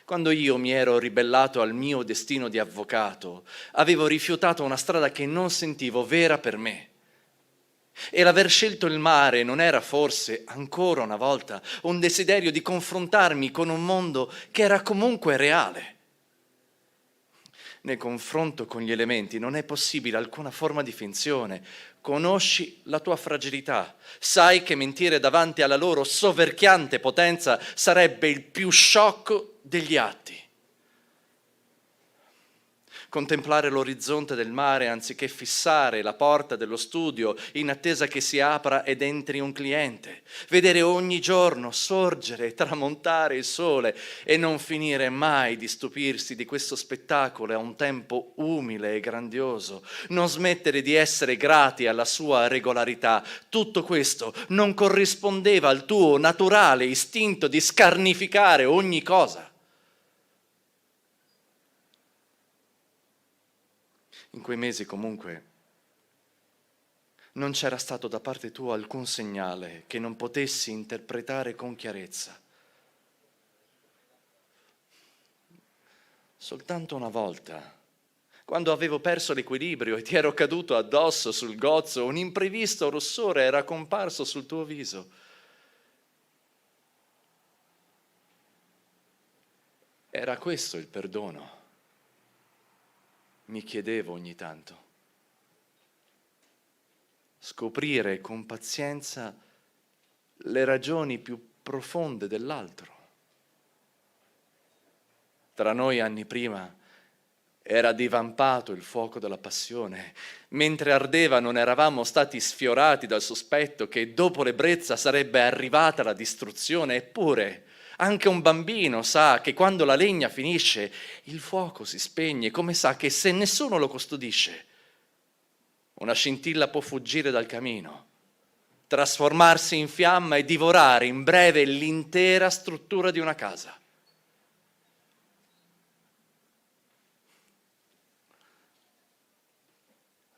Quando io mi ero ribellato al mio destino di avvocato, avevo rifiutato una strada che non sentivo vera per me. E l'aver scelto il mare non era forse, ancora una volta, un desiderio di confrontarmi con un mondo che era comunque reale? Nel confronto con gli elementi non è possibile alcuna forma di finzione. Conosci la tua fragilità, sai che mentire davanti alla loro soverchiante potenza sarebbe il più sciocco degli atti. Contemplare l'orizzonte del mare anziché fissare la porta dello studio in attesa che si apra ed entri un cliente. Vedere ogni giorno sorgere e tramontare il sole e non finire mai di stupirsi di questo spettacolo a un tempo umile e grandioso. Non smettere di essere grati alla sua regolarità. Tutto questo non corrispondeva al tuo naturale istinto di scarnificare ogni cosa. In quei mesi comunque non c'era stato da parte tua alcun segnale che non potessi interpretare con chiarezza. Soltanto una volta, quando avevo perso l'equilibrio e ti ero caduto addosso sul gozzo, un imprevisto rossore era comparso sul tuo viso. Era questo il perdono? Mi chiedevo ogni tanto. scoprire con pazienza le ragioni più profonde dell'altro. Tra noi anni prima era divampato il fuoco della passione. Mentre ardeva non eravamo stati sfiorati dal sospetto che dopo l'ebbrezza sarebbe arrivata la distruzione. Eppure anche un bambino sa che quando la legna finisce il fuoco si spegne, come sa che se nessuno lo custodisce una scintilla può fuggire dal camino, trasformarsi in fiamma e divorare in breve l'intera struttura di una casa.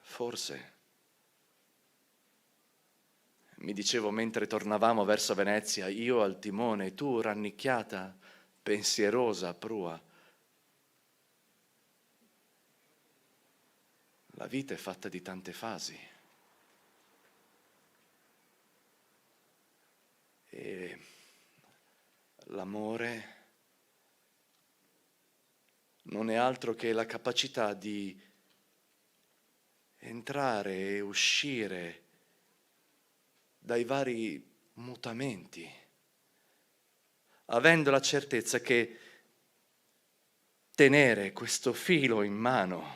Forse, mi dicevo mentre tornavamo verso Venezia, io al timone e tu rannicchiata, pensierosa a prua. La vita è fatta di tante fasi. E l'amore non è altro che la capacità di entrare e uscire dai vari mutamenti, avendo la certezza che tenere questo filo in mano,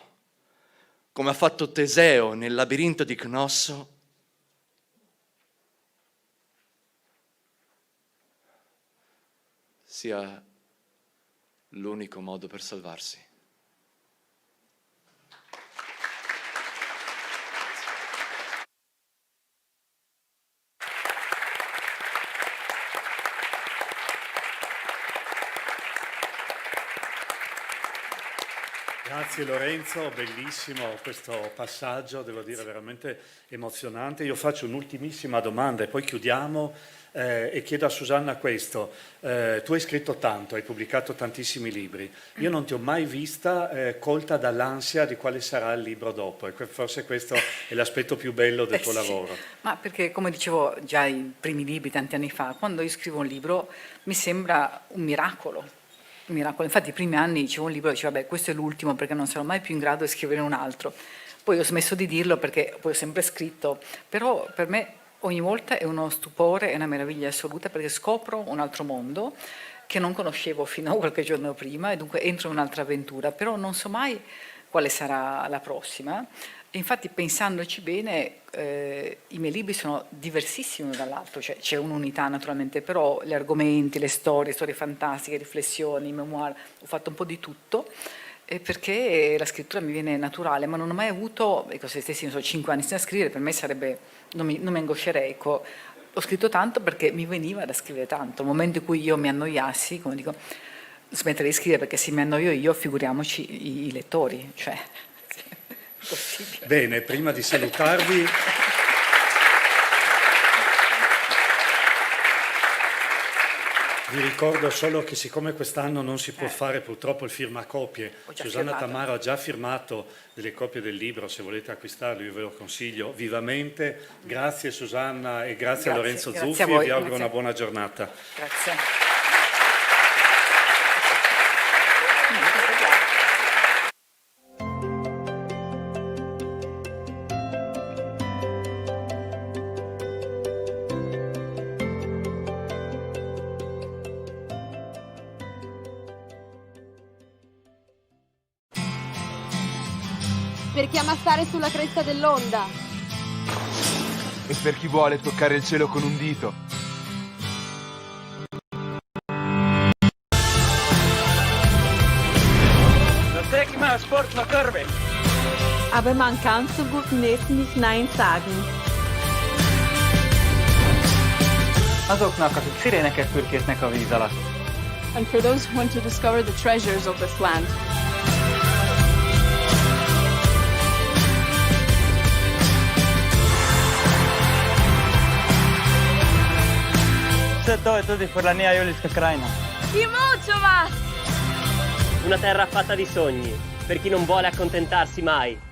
come ha fatto Teseo nel labirinto di Cnosso, sia l'unico modo per salvarsi. Grazie Lorenzo, bellissimo questo passaggio, devo dire veramente emozionante. Io faccio un'ultimissima domanda e poi chiudiamo e chiedo a Susanna questo. Tu hai scritto tanto, hai pubblicato tantissimi libri. Io non ti ho mai vista colta dall'ansia di quale sarà il libro dopo, e forse questo è l'aspetto più bello del tuo lavoro. Ma perché, come dicevo già i primi libri tanti anni fa, quando io scrivo un libro mi sembra un miracolo. Infatti i primi anni dicevo un libro e dicevo vabbè, questo è l'ultimo perché non sarò mai più in grado di scrivere un altro. Poi ho smesso di dirlo perché poi ho sempre scritto, però per me ogni volta è uno stupore, è una meraviglia assoluta perché scopro un altro mondo che non conoscevo fino a qualche giorno prima e dunque entro in un'altra avventura, però non so mai quale sarà la prossima. Infatti, pensandoci bene, i miei libri sono diversissimi uno dall'altro, cioè c'è un'unità naturalmente, però gli argomenti, le storie fantastiche, riflessioni, memoir, ho fatto un po' di tutto, perché la scrittura mi viene naturale, ma non ho mai avuto, se stessi 5 anni senza scrivere, per me sarebbe, non mi angoscerei, ecco. Ho scritto tanto perché mi veniva da scrivere tanto, nel momento in cui io mi annoiassi, come dico, smetterei di scrivere perché se mi annoio io, figuriamoci i lettori, cioè... Possibile. Bene, prima di salutarvi vi ricordo solo che siccome quest'anno non si può fare purtroppo il firmacopie, Susanna Tamaro ha già firmato delle copie del libro, se volete acquistarlo io ve lo consiglio vivamente. Grazie Susanna e grazie a Lorenzo Zuffi e vi auguro una buona giornata. Grazie. Per chi ama stare sulla cresta dell'onda. E per chi vuole toccare il cielo con un dito. Das trek immer Sport nach Körbe. Aber man kann so gut nicht Nein sagen. Azoknak, akik sziréneket fürkésznek a víz alatt. And for those who want to discover the treasures of this land. Vse to je tudi Furlanija Julijska krajina. I Mučova! Una terra fatta di sogni, per chi non vuole accontentarsi mai.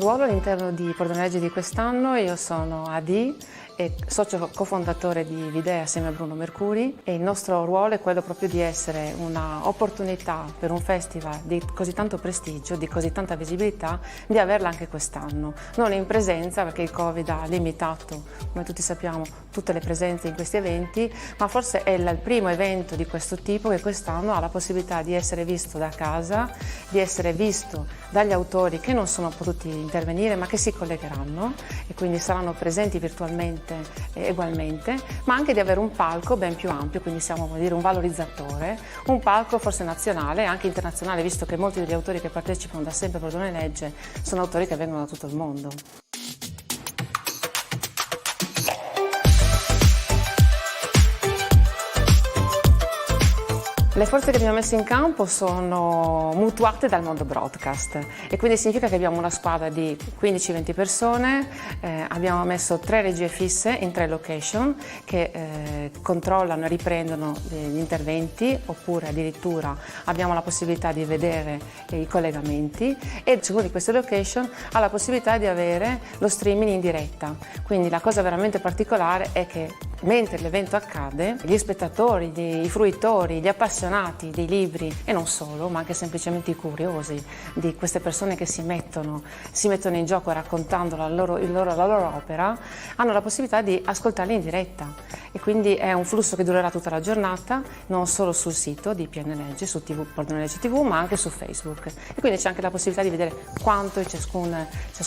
ruolo all'interno di Pordenone di quest'anno, io sono AD e socio cofondatore di Videa assieme a Bruno Mercuri, e il nostro ruolo è quello proprio di essere un'opportunità per un festival di così tanto prestigio, di così tanta visibilità, di averla anche quest'anno. Non in presenza, perché il Covid ha limitato, come tutti sappiamo, tutte le presenze in questi eventi, ma forse è il primo evento di questo tipo che quest'anno ha la possibilità di essere visto da casa, di essere visto dagli autori che non sono potuti intervenire ma che si collegheranno e quindi saranno presenti virtualmente ugualmente, ma anche di avere un palco ben più ampio, quindi siamo, vuol dire, un valorizzatore, un palco forse nazionale e anche internazionale, visto che molti degli autori che partecipano da sempre a Pordenone Legge sono autori che vengono da tutto il mondo. Le forze che abbiamo messo in campo sono mutuate dal mondo broadcast e quindi significa che abbiamo una squadra di 15-20 persone, abbiamo messo 3 regie fisse in 3 location che controllano e riprendono gli interventi, oppure addirittura abbiamo la possibilità di vedere i collegamenti, e ciascuna di queste location ha la possibilità di avere lo streaming in diretta. Quindi la cosa veramente particolare è che mentre l'evento accade, gli spettatori, i fruitori, gli appassionati dei libri e non solo, ma anche semplicemente i curiosi di queste persone che si mettono in gioco raccontando la loro opera, hanno la possibilità di ascoltarli in diretta, e quindi è un flusso che durerà tutta la giornata, non solo sul sito di PN Legge, su Pordenone Legge TV, ma anche su Facebook, e quindi c'è anche la possibilità di vedere quanto ciascun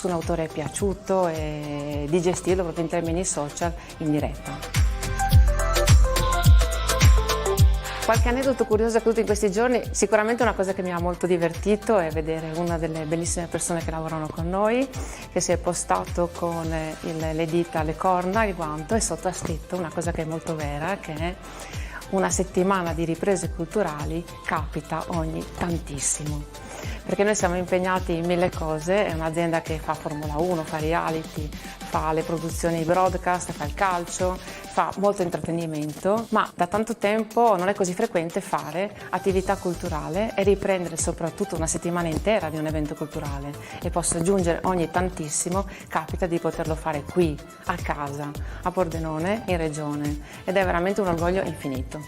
autore è piaciuto e di gestirlo proprio in termini social in diretta. Qualche aneddoto curioso accaduto in questi giorni, sicuramente una cosa che mi ha molto divertito è vedere una delle bellissime persone che lavorano con noi, che si è postato con le dita, le corna, il guanto, e sotto ha scritto una cosa che è molto vera, che è: una settimana di riprese culturali capita ogni tantissimo. Perché noi siamo impegnati in 1000 cose, è un'azienda che fa Formula 1, fa reality, fa le produzioni broadcast, fa il calcio, fa molto intrattenimento, ma da tanto tempo non è così frequente fare attività culturale e riprendere soprattutto una settimana intera di un evento culturale. E posso aggiungere ogni tantissimo, capita di poterlo fare qui, a casa, a Pordenone, in regione, ed è veramente un orgoglio infinito.